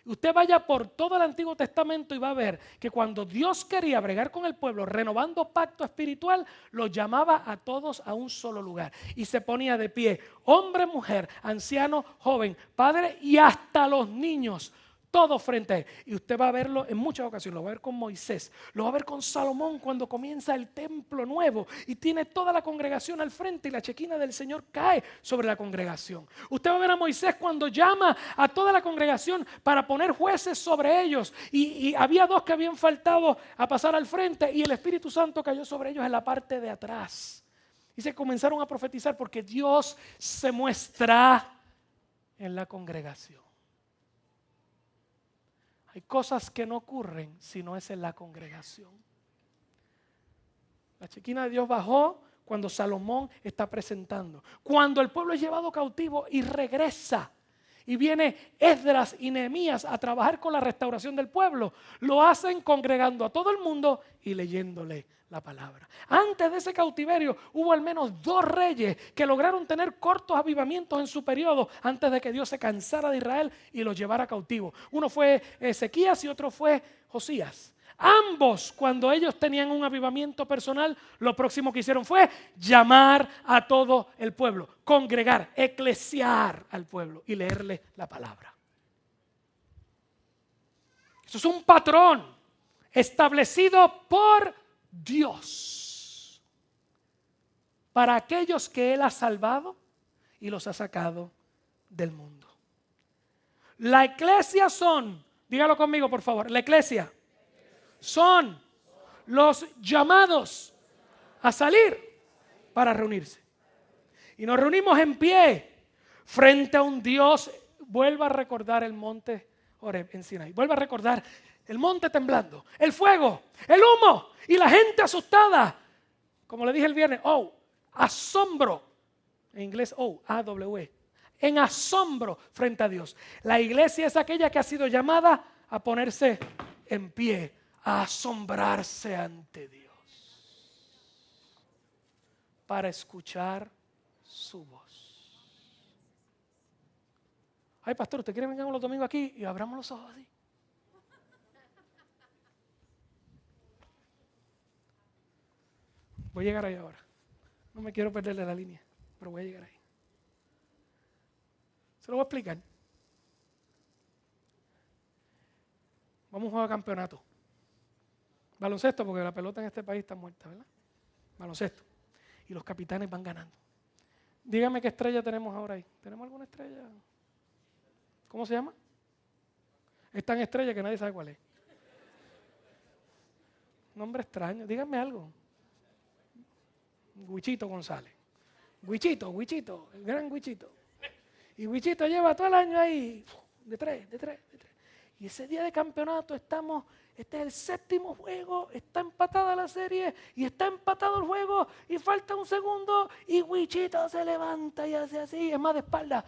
Usted vaya por todo el Antiguo Testamento y va a ver que cuando Dios quería bregar con el pueblo, renovando pacto espiritual, los llamaba a todos a un solo lugar. Y se ponía de pie, hombre, mujer, anciano, joven, padre y hasta los niños. todo frente a él. Y usted va a verlo en muchas ocasiones, lo va a ver con Moisés, lo va a ver con Salomón cuando comienza el templo nuevo y tiene toda la congregación al frente y la chequina del Señor cae sobre la congregación. Usted va a ver a Moisés cuando llama a toda la congregación para poner jueces sobre ellos y había dos que habían faltado a pasar al frente y el Espíritu Santo cayó sobre ellos en la parte de atrás. Y se comenzaron a profetizar porque Dios se muestra en la congregación. Hay cosas que no ocurren si no es en la congregación. La chequina de Dios bajó cuando Salomón está presentando. Cuando el pueblo es llevado cautivo y regresa. Y viene Esdras y Nehemías a trabajar con la restauración del pueblo. Lo hacen congregando a todo el mundo y leyéndole la palabra. Antes de ese cautiverio hubo al menos 2 reyes que lograron tener cortos avivamientos en su periodo antes de que Dios se cansara de Israel y los llevara cautivo. Uno fue Ezequías y otro fue Josías. Ambos, cuando ellos tenían un avivamiento personal, lo próximo que hicieron fue llamar a todo el pueblo, congregar, eclesiar al pueblo y leerle la palabra. Eso es un patrón establecido por Dios para aquellos que Él ha salvado y los ha sacado del mundo. La iglesia son, dígalo conmigo por favor, la iglesia son los llamados a salir para reunirse. Y nos reunimos en pie frente a un Dios. Vuelva a recordar el monte Horeb en Sinaí. Vuelva a recordar el monte temblando, el fuego, el humo y la gente asustada. Como le dije el viernes, asombro. En inglés, A-W-E. En asombro frente a Dios. La iglesia es aquella que ha sido llamada a ponerse en pie, a asombrarse ante Dios, para escuchar su voz. Ay, pastor, ¿usted quiere venir los domingos aquí y abramos los ojos así? Voy a llegar ahí ahora. No me quiero perderle la línea, pero voy a llegar ahí. Se lo voy a explicar. Vamos a jugar campeonato. Baloncesto, porque la pelota en este país está muerta, ¿verdad? Baloncesto. Y los capitanes van ganando. Dígame qué estrella tenemos ahora ahí. ¿Tenemos alguna estrella? ¿Cómo se llama? Es tan estrella que nadie sabe cuál es. Nombre extraño. Díganme algo. Huichito González. Huichito, el gran Huichito. Y Huichito lleva todo el año ahí, de tres. Y ese día de campeonato este es el 7º juego, está empatada la serie y está empatado el juego y falta un segundo y Huichito se levanta y hace así, es más de espalda.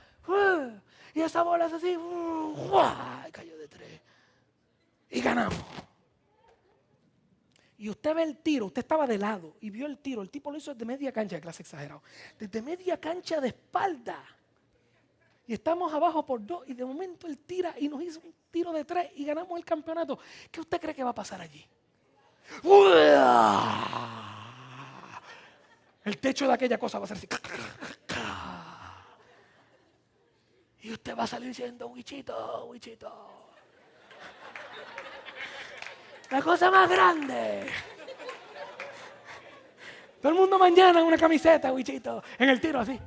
Y esa bola hace así, y cayó de 3. Y ganamos. Y usted ve el tiro, usted estaba de lado y vio el tiro. El tipo lo hizo desde media cancha, de clase exagerado. Desde media cancha de espalda. Y estamos abajo por 2 y de momento él tira y nos hizo un tiro de 3 y ganamos el campeonato. ¿Qué usted cree que va a pasar allí? El techo de aquella cosa va a ser así. Y usted va a salir diciendo, Huichito. La cosa más grande. Todo el mundo mañana en una camiseta, Huichito, en el tiro así.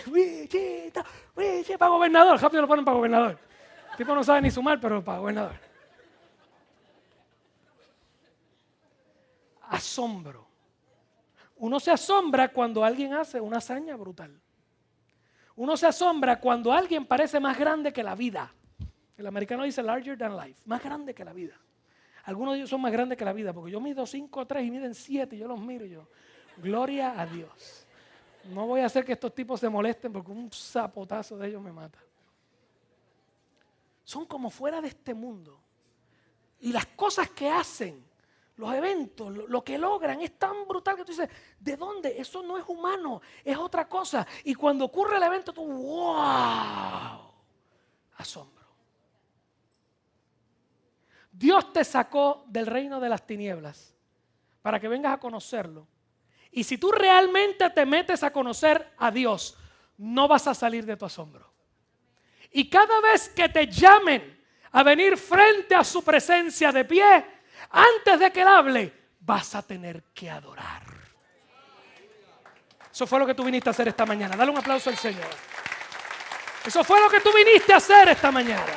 Huichito, para gobernador. Rápido lo ponen para gobernador. El tipo no sabe ni sumar, pero para gobernador. Asombro. Uno se asombra cuando alguien hace una hazaña brutal. Uno se asombra cuando alguien parece más grande que la vida. El americano dice larger than life, más grande que la vida. Algunos de ellos son más grandes que la vida, porque yo mido 5'3" y miden 7, y yo los miro y yo, gloria a Dios. No voy a hacer que estos tipos se molesten porque un zapotazo de ellos me mata. Son como fuera de este mundo. Y las cosas que hacen, los eventos, lo que logran es tan brutal que tú dices, ¿de dónde? Eso no es humano, es otra cosa. Y cuando ocurre el evento, tú, ¡wow! Asombro. Dios te sacó del reino de las tinieblas para que vengas a conocerlo Y si tú realmente te metes a conocer a Dios, no vas a salir de tu asombro. Y cada vez que te llamen a venir frente a su presencia de pie, antes de que Él hable, vas a tener que adorar. Eso fue lo que tú viniste a hacer esta mañana. Dale un aplauso al Señor. Eso fue lo que tú viniste a hacer esta mañana.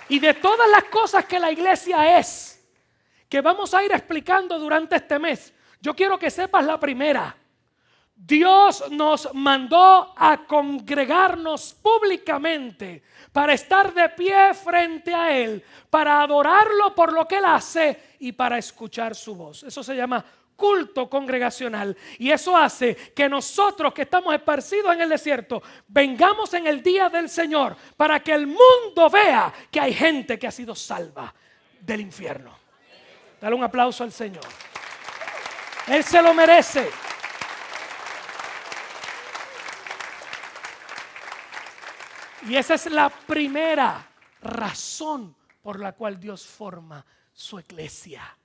Y de todas las cosas que la iglesia es, que vamos a ir explicando durante este mes, yo quiero que sepas la primera. Dios nos mandó a congregarnos públicamente para estar de pie frente a Él, para adorarlo por lo que Él hace y para escuchar su voz. Eso se llama culto congregacional. Y eso hace que nosotros que estamos esparcidos en el desierto, vengamos en el día del Señor para que el mundo vea que hay gente que ha sido salva del infierno. Dale un aplauso al Señor. Él se lo merece. Y esa es la primera razón por la cual Dios forma su iglesia.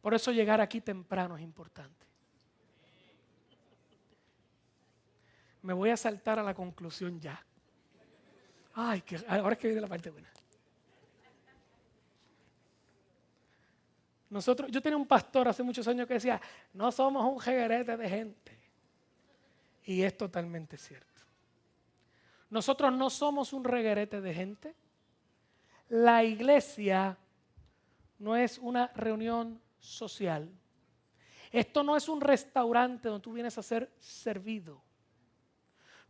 Por eso llegar aquí temprano es importante. Me voy a saltar a la conclusión ya. Ay, ahora es que viene la parte buena. Yo tenía un pastor hace muchos años que decía, no somos un jeguerete de gente. Y es totalmente cierto. Nosotros no somos un reguerete de gente. La iglesia no es una reunión social. Esto no es un restaurante donde tú vienes a ser servido.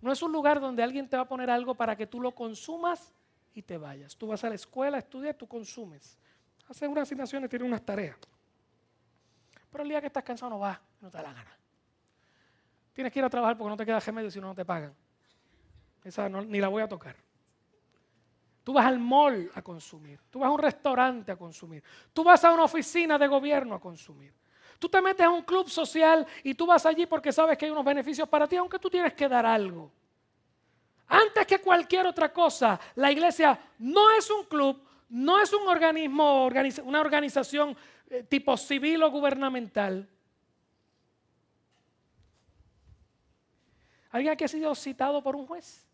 No es un lugar donde alguien te va a poner algo para que tú lo consumas y te vayas. Tú vas a la escuela, estudias, tú consumes. Haces unas asignaciones, tienes unas tareas. Pero el día que estás cansado no vas, no te da la gana. Tienes que ir a trabajar porque no te queda remedio si no te pagan. Esa ni la voy a tocar. Tú vas al mall a consumir. Tú vas a un restaurante a consumir. Tú vas a una oficina de gobierno a consumir. Tú te metes a un club social y tú vas allí porque sabes que hay unos beneficios para ti, aunque tú tienes que dar algo. Antes que cualquier otra cosa, la iglesia no es un club, no es un organismo, una organización tipo civil o gubernamental. ¿Alguien aquí ha sido citado por un juez?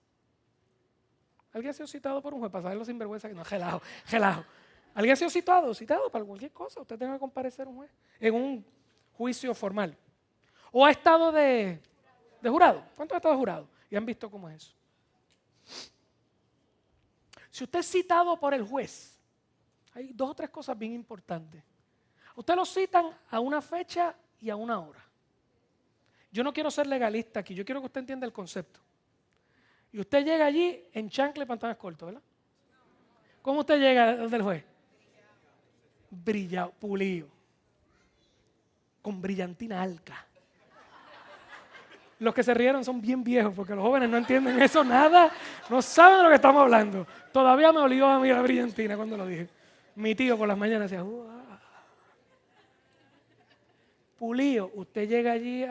¿Alguien ha sido citado por un juez? Para saber lo sinvergüenza que no, gelado. ¿Alguien ha sido citado para cualquier cosa? Usted tiene que comparecer a un juez en un juicio formal. ¿O ha estado de jurado? ¿Cuántos ha estado de jurado? Y han visto cómo es eso. Si usted es citado por el juez, hay 2 o 3 cosas bien importantes. Usted lo citan a una fecha y a una hora. Yo no quiero ser legalista aquí, yo quiero que usted entienda el concepto. Y usted llega allí en chancla y pantalones cortos, ¿verdad? ¿Cómo usted llega del juez? Brillado, pulido, con brillantina alca. Los que se rieron son bien viejos porque los jóvenes no entienden eso nada, no saben de lo que estamos hablando. Todavía me olió a mí la brillantina cuando lo dije. Mi tío por las mañanas decía, pulido, usted llega allí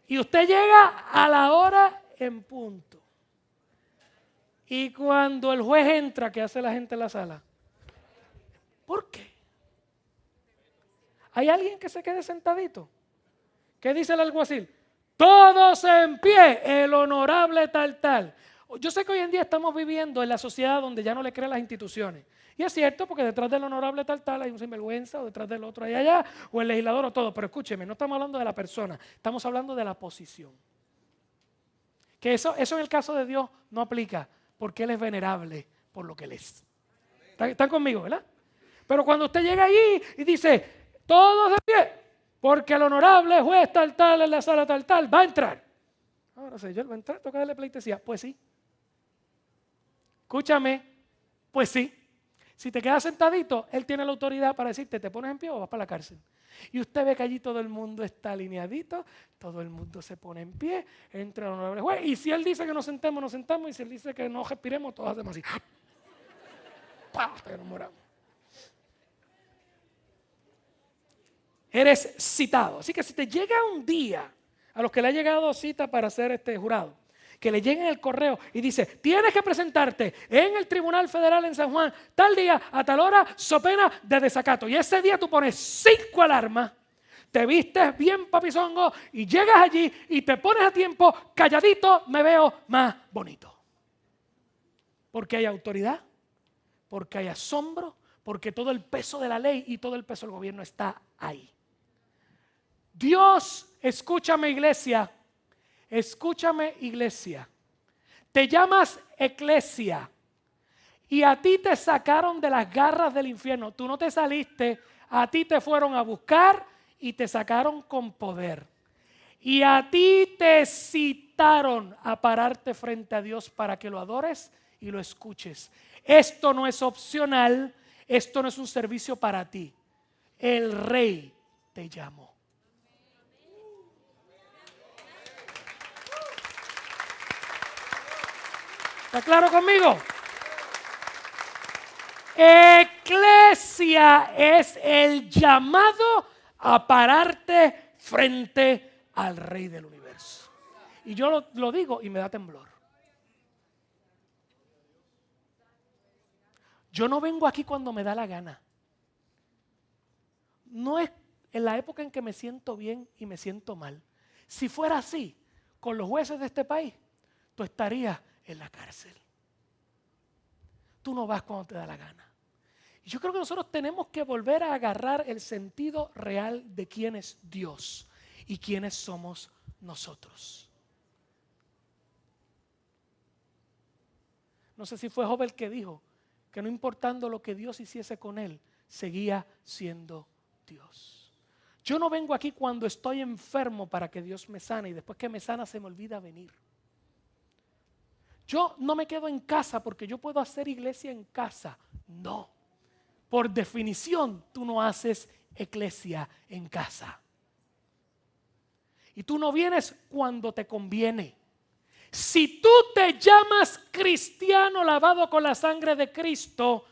y usted llega a la hora en punto. Y cuando el juez entra, ¿qué hace la gente en la sala? ¿Por qué? ¿Hay alguien que se quede sentadito? ¿Qué dice el alguacil? Todos en pie, el honorable tal. Yo sé que hoy en día estamos viviendo en la sociedad donde ya no le creen las instituciones. Y es cierto porque detrás del honorable tal hay un sinvergüenza, o detrás del otro allá, o el legislador o todo. Pero escúcheme, no estamos hablando de la persona, estamos hablando de la posición. Que eso en el caso de Dios no aplica, porque Él es venerable por lo que Él es. ¿Están conmigo, verdad? Pero cuando usted llega allí y dice, todos de pie, porque el honorable juez tal en la sala tal, va a entrar. Ahora, señor, va a entrar, toca darle pleitesía. Pues sí. Escúchame, pues sí. Si te quedas sentadito, Él tiene la autoridad para decirte, ¿te pones en pie o vas para la cárcel? Y usted ve que allí todo el mundo está alineadito, todo el mundo se pone en pie, entra el honorable juez. Y si Él dice que nos sentemos, nos sentamos. Y si Él dice que no respiremos, todos hacemos así. Hasta que nos moramos. Eres citado. Así que si te llega un día a los que le ha llegado cita para ser jurado que le llegue el correo y dice, tienes que presentarte en el Tribunal Federal en San Juan, tal día, a tal hora, so pena de desacato. Y ese día tú pones 5 alarmas, te vistes bien papizongo y llegas allí y te pones a tiempo, calladito, me veo más bonito. Porque hay autoridad, porque hay asombro, porque todo el peso de la ley y todo el peso del gobierno está ahí. Dios, escúchame iglesia, te llamas eclesia y a ti te sacaron de las garras del infierno. Tú no te saliste, a ti te fueron a buscar y te sacaron con poder. Y a ti te citaron a pararte frente a Dios para que lo adores y lo escuches. Esto no es opcional, esto no es un servicio para ti. El Rey te llamó. ¿Está claro conmigo? Eclesia es el llamado a pararte frente al Rey del universo. Y yo lo digo y me da temblor. Yo no vengo aquí cuando me da la gana. No es en la época en que me siento bien y me siento mal. Si fuera así, con los jueces de este país, tú estarías en la cárcel. Tú no vas cuando te da la gana. Y yo creo que nosotros tenemos que volver a agarrar el sentido real de quién es Dios y quiénes somos nosotros. No sé si fue Job el que dijo que no importando lo que Dios hiciese con él, seguía siendo Dios. Yo no vengo aquí cuando estoy enfermo para que Dios me sane y después que me sana se me olvida venir. Yo no me quedo en casa porque yo puedo hacer iglesia en casa. No. Por definición, tú no haces iglesia en casa. Y tú no vienes cuando te conviene. Si tú te llamas cristiano lavado con la sangre de Cristo,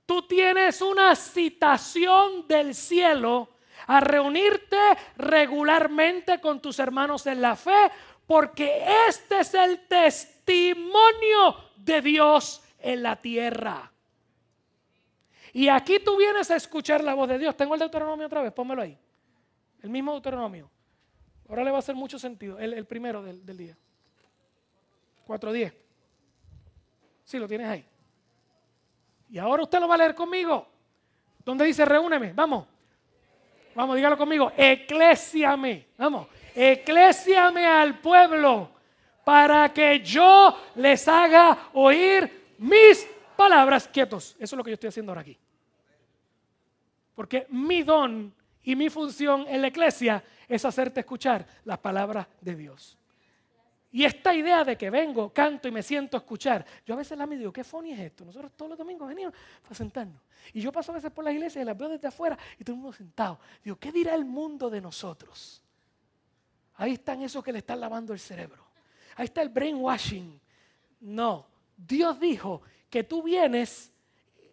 tú tienes una citación del cielo a reunirte regularmente con tus hermanos en la fe, porque este es el testimonio de Dios en la tierra. Y aquí tú vienes a escuchar la voz de Dios. Tengo el Deuteronomio otra vez, pónmelo ahí. El mismo Deuteronomio. Ahora le va a hacer mucho sentido. El primero del día. 4:10. Sí, lo tienes ahí. Y ahora usted lo va a leer conmigo. ¿Dónde dice reúneme? Vamos. Vamos, dígalo conmigo. Eclésiame. Vamos. Eclésiame al pueblo para que yo les haga oír mis palabras. Quietos. Eso es lo que yo estoy haciendo ahora aquí. Porque mi don y mi función en la iglesia es hacerte escuchar las palabras de Dios. Y esta idea de que vengo, canto y me siento a escuchar, yo a veces la miro y digo, ¿qué funny es esto? Nosotros todos los domingos venimos para sentarnos. Y yo paso a veces por las iglesias y las veo desde afuera y todo el mundo sentado. Digo, ¿qué dirá el mundo de nosotros? Ahí están esos que le están lavando el cerebro. Ahí está el brainwashing. No, Dios dijo que tú vienes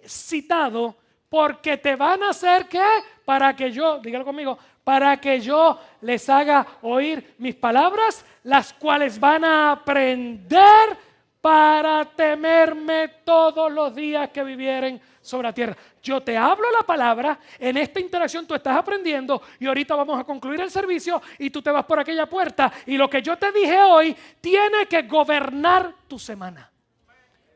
citado porque te van a hacer ¿qué? Para que yo, dígalo conmigo, para que yo les haga oír mis palabras, las cuales van a aprender para temerme todos los días que vivieren sobre la tierra. Yo te hablo la palabra, en esta interacción tú estás aprendiendo y ahorita vamos a concluir el servicio y tú te vas por aquella puerta y lo que yo te dije hoy tiene que gobernar tu semana.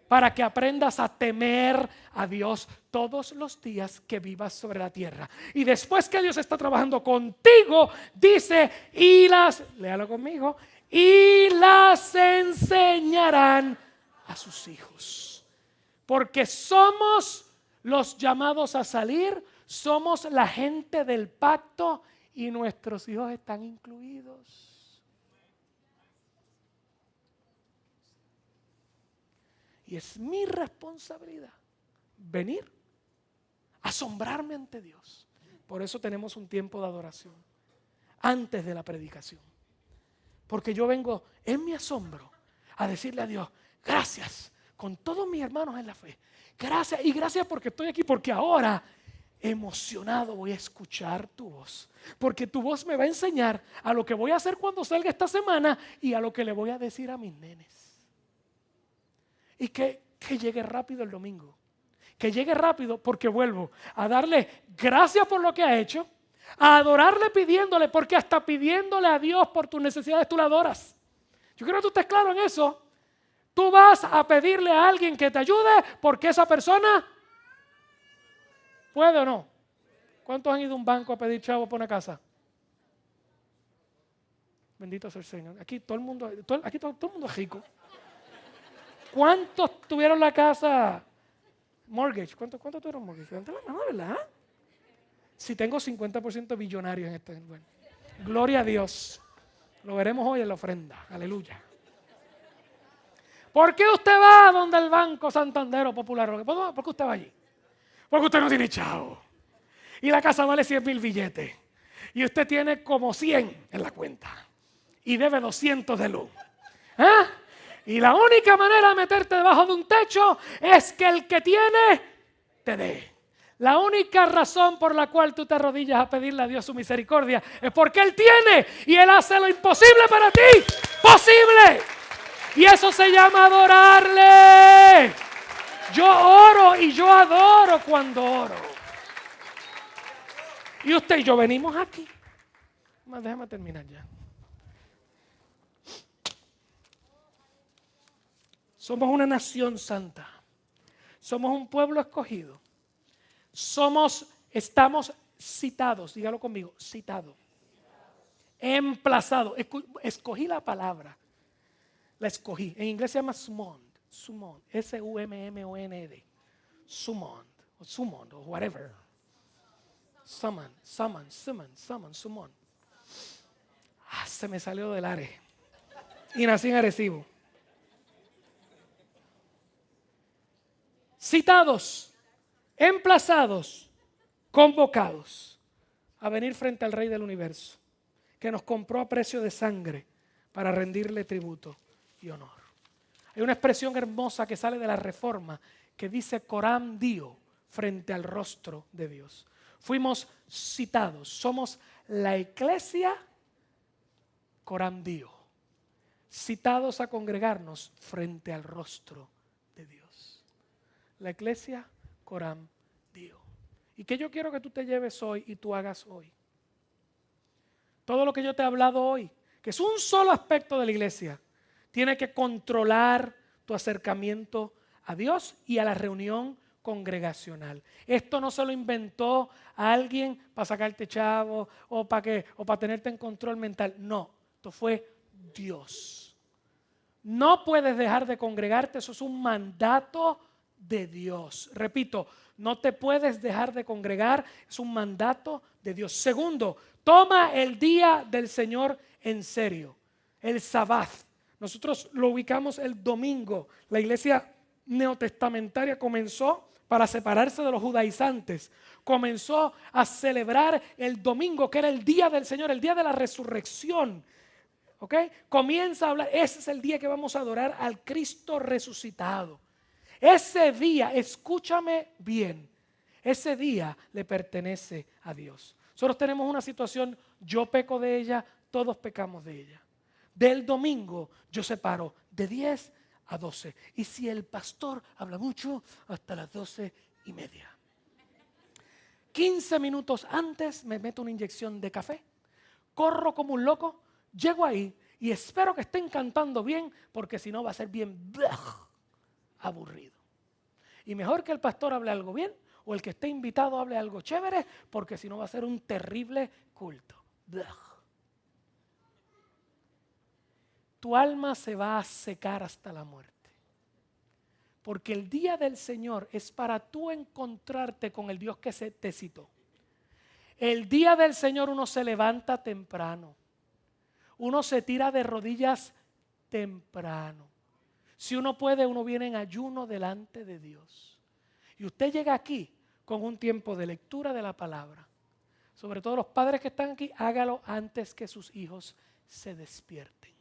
Para que aprendas a temer a Dios todos los días que vivas sobre la tierra. Y después que Dios está trabajando contigo, dice, léalo conmigo, y las enseñarán a sus hijos. Porque somos los llamados a salir, somos la gente del pacto y nuestros hijos están incluidos. Y es mi responsabilidad venir, asombrarme ante Dios. Por eso tenemos un tiempo de adoración antes de la predicación. Porque yo vengo en mi asombro a decirle a Dios, gracias con todos mis hermanos en la fe. Gracias y gracias porque estoy aquí, porque ahora emocionado voy a escuchar tu voz. Porque tu voz me va a enseñar a lo que voy a hacer cuando salga esta semana y a lo que le voy a decir a mis nenes. Y que llegue rápido el domingo. Que llegue rápido porque vuelvo a darle gracias por lo que ha hecho, a adorarle pidiéndole, porque hasta pidiéndole a Dios por tus necesidades tú le adoras. Yo quiero que tú estés claro en eso. Tú vas a pedirle a alguien que te ayude porque esa persona puede o no. ¿Cuántos han ido a un banco a pedir chavo por una casa? Bendito sea el Señor. Aquí todo el mundo, todo el mundo es rico. ¿Cuántos tuvieron la casa mortgage? ¿Cuántos tuvieron mortgage? Levanta la mano, ¿verdad? Si tengo 50% billonarios en este. Bueno, gloria a Dios. Lo veremos hoy en la ofrenda. Aleluya. ¿Por qué usted va donde el Banco Santander o Popular? ¿Por qué usted va allí? Porque usted no tiene chavo. Y la casa vale 100,000 billetes. Y usted tiene como 100 en la cuenta. Y debe 200 de luz. ¿Ah? Y la única manera de meterte debajo de un techo es que el que tiene te dé. La única razón por la cual tú te arrodillas a pedirle a Dios su misericordia es porque Él tiene y Él hace lo imposible para ti posible. Y eso se llama adorarle. Yo oro y yo adoro cuando oro. Y usted y yo venimos aquí. Déjame terminar ya. Somos una nación santa. Somos un pueblo escogido. Estamos citados, dígalo conmigo, citado. Emplazado. Escogí la palabra. La escogí. En inglés se llama summoned. Summoned. S-U-M-M-O-N-D. Summoned. O summoned. O whatever. Summon. Se me salió del área. Y nací en Arecibo. Citados, emplazados, convocados a venir frente al Rey del Universo, que nos compró a precio de sangre para rendirle tributo y honor. Hay una expresión hermosa que sale de la Reforma que dice coram Dio, frente al rostro de Dios. Fuimos citados, somos la iglesia coram Dio, citados a congregarnos frente al rostro de Dios. La iglesia coram Dio. ¿Y qué yo quiero que tú te lleves hoy y tú hagas hoy? Todo lo que yo te he hablado hoy, que es un solo aspecto de la iglesia, tiene que controlar tu acercamiento a Dios y a la reunión congregacional. Esto no se lo inventó a alguien para sacarte chavo o para tenerte en control mental. No, esto fue Dios. No puedes dejar de congregarte, eso es un mandato de Dios. Repito, no te puedes dejar de congregar, es un mandato de Dios. Segundo, toma el día del Señor en serio, el Sabbat. Nosotros lo ubicamos el domingo. La iglesia neotestamentaria comenzó para separarse de los judaizantes. Comenzó a celebrar el domingo, que era el día del Señor, el día de la resurrección. ¿Ok? Comienza a hablar, ese es el día que vamos a adorar al Cristo resucitado. Ese día, escúchame bien, ese día le pertenece a Dios. Nosotros tenemos una situación, yo peco de ella, todos pecamos de ella. Del domingo yo separo de 10 a 12. Y si el pastor habla mucho, hasta las 12:30. 15 minutos antes me meto una inyección de café, corro como un loco, llego ahí y espero que estén cantando bien, porque si no va a ser bien aburrido. Y mejor que el pastor hable algo bien o el que esté invitado hable algo chévere, porque si no va a ser un terrible culto. Tu alma se va a secar hasta la muerte. Porque el día del Señor es para tú encontrarte con el Dios que te citó. El día del Señor uno se levanta temprano. Uno se tira de rodillas temprano. Si uno puede, uno viene en ayuno delante de Dios. Y usted llega aquí con un tiempo de lectura de la palabra. Sobre todo los padres que están aquí, hágalo antes que sus hijos se despierten.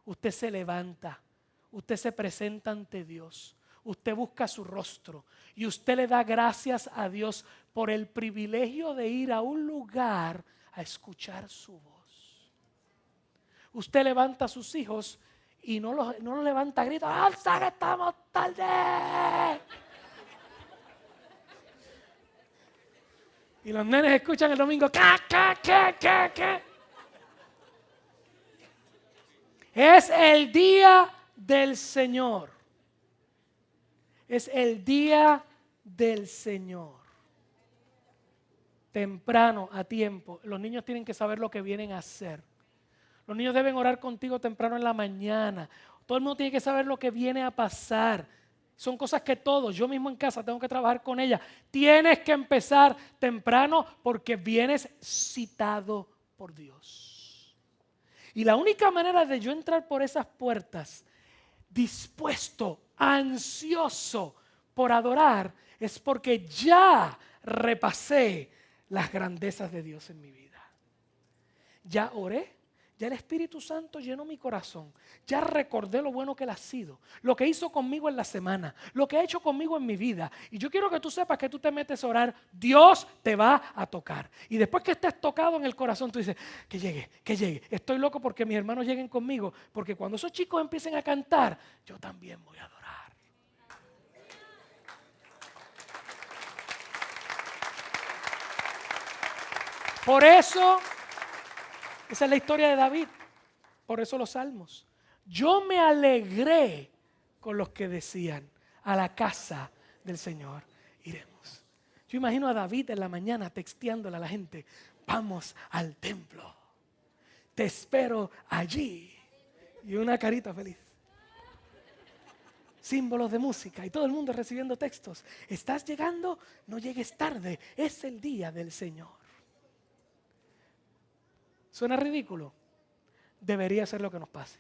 Usted se levanta, usted se presenta ante Dios, usted busca su rostro y usted le da gracias a Dios por el privilegio de ir a un lugar a escuchar su voz. Usted levanta a sus hijos y no los levanta a gritos, ¡alza que estamos tarde! Y los nenes escuchan el domingo, ¡ca! Es el día del Señor. Es el día del Señor. Temprano, a tiempo. Los niños tienen que saber lo que vienen a hacer. Los niños deben orar contigo temprano en la mañana. Todo el mundo tiene que saber lo que viene a pasar. Son cosas que todos, yo mismo en casa tengo que trabajar con ellas. Tienes que empezar temprano porque vienes citado por Dios. Y la única manera de yo entrar por esas puertas, dispuesto, ansioso por adorar, es porque ya repasé las grandezas de Dios en mi vida. Ya oré, ya el Espíritu Santo llenó mi corazón, ya recordé lo bueno que Él ha sido, lo que hizo conmigo en la semana, lo que ha hecho conmigo en mi vida. Y yo quiero que tú sepas que tú te metes a orar, Dios te va a tocar. Y después que estés tocado en el corazón, tú dices, que llegue. Estoy loco porque mis hermanos lleguen conmigo, porque cuando esos chicos empiecen a cantar, yo también voy a adorar. Por eso, esa es la historia de David. Por eso los salmos. Yo me alegré con los que decían, a la casa del Señor iremos. Yo imagino a David en la mañana texteándole a la gente, vamos al templo, te espero allí. Y una carita feliz. Símbolos de música y todo el mundo recibiendo textos. ¿Estás llegando? No llegues tarde, es el día del Señor. ¿Suena ridículo? Debería ser lo que nos pase.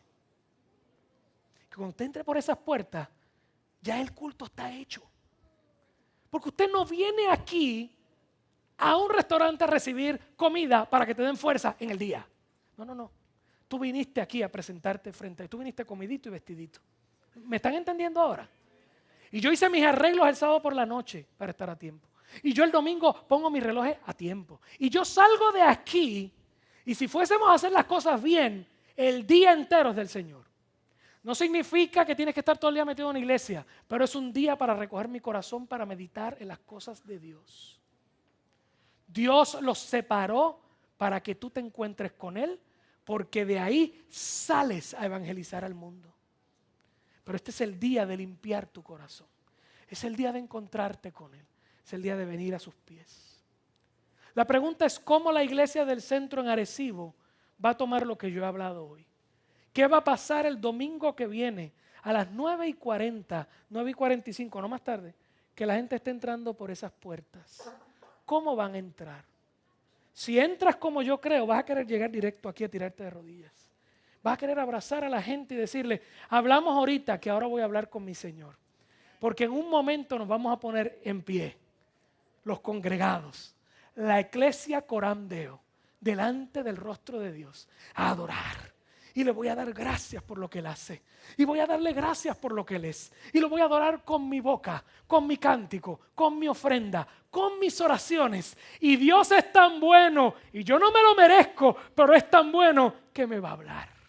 Que cuando usted entre por esas puertas, ya el culto está hecho. Porque usted no viene aquí a un restaurante a recibir comida para que te den fuerza en el día. No. Tú viniste aquí a presentarte frente a él. Tú viniste comidito y vestidito. ¿Me están entendiendo ahora? Y yo hice mis arreglos el sábado por la noche para estar a tiempo. Y yo el domingo pongo mis relojes a tiempo. Y yo salgo de aquí. Y si fuésemos a hacer las cosas bien, el día entero es del Señor. No significa que tienes que estar todo el día metido en una iglesia, pero es un día para recoger mi corazón, para meditar en las cosas de Dios. Dios los separó para que tú te encuentres con Él, porque de ahí sales a evangelizar al mundo. Pero este es el día de limpiar tu corazón. Es el día de encontrarte con Él. Es el día de venir a sus pies. La pregunta es cómo la iglesia del centro en Arecibo va a tomar lo que yo he hablado hoy. ¿Qué va a pasar el domingo que viene a las 9:40, 9:45, no más tarde, que la gente esté entrando por esas puertas? ¿Cómo van a entrar? Si entras como yo creo, vas a querer llegar directo aquí a tirarte de rodillas. Vas a querer abrazar a la gente y decirle, hablamos ahorita que ahora voy a hablar con mi Señor. Porque en un momento nos vamos a poner en pie, los congregados, la Eclesia Coram Deo, delante del rostro de Dios, a adorar. Y le voy a dar gracias por lo que Él hace. Y voy a darle gracias por lo que Él es. Y lo voy a adorar con mi boca, con mi cántico, con mi ofrenda, con mis oraciones. Y Dios es tan bueno, y yo no me lo merezco, pero es tan bueno que me va a hablar.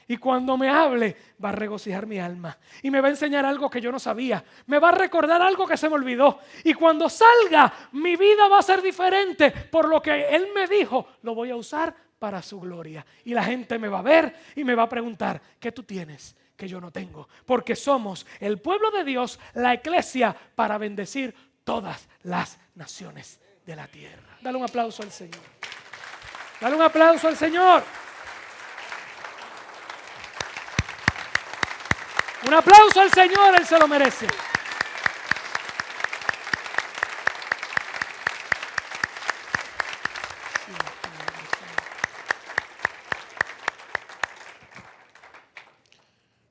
Y cuando me hable, va a regocijar mi alma. Y me va a enseñar algo que yo no sabía. Me va a recordar algo que se me olvidó. Y cuando salga, mi vida va a ser diferente. Por lo que Él me dijo, lo voy a usar para su gloria. Y la gente me va a ver y me va a preguntar, ¿qué tú tienes que yo no tengo? Porque somos el pueblo de Dios, la iglesia, para bendecir todas las naciones de la tierra. Dale un aplauso al Señor. Dale un aplauso al Señor. Un aplauso al Señor, Él se lo merece.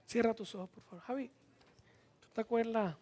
Cierra tus ojos, por favor. Javi, ¿tú te acuerdas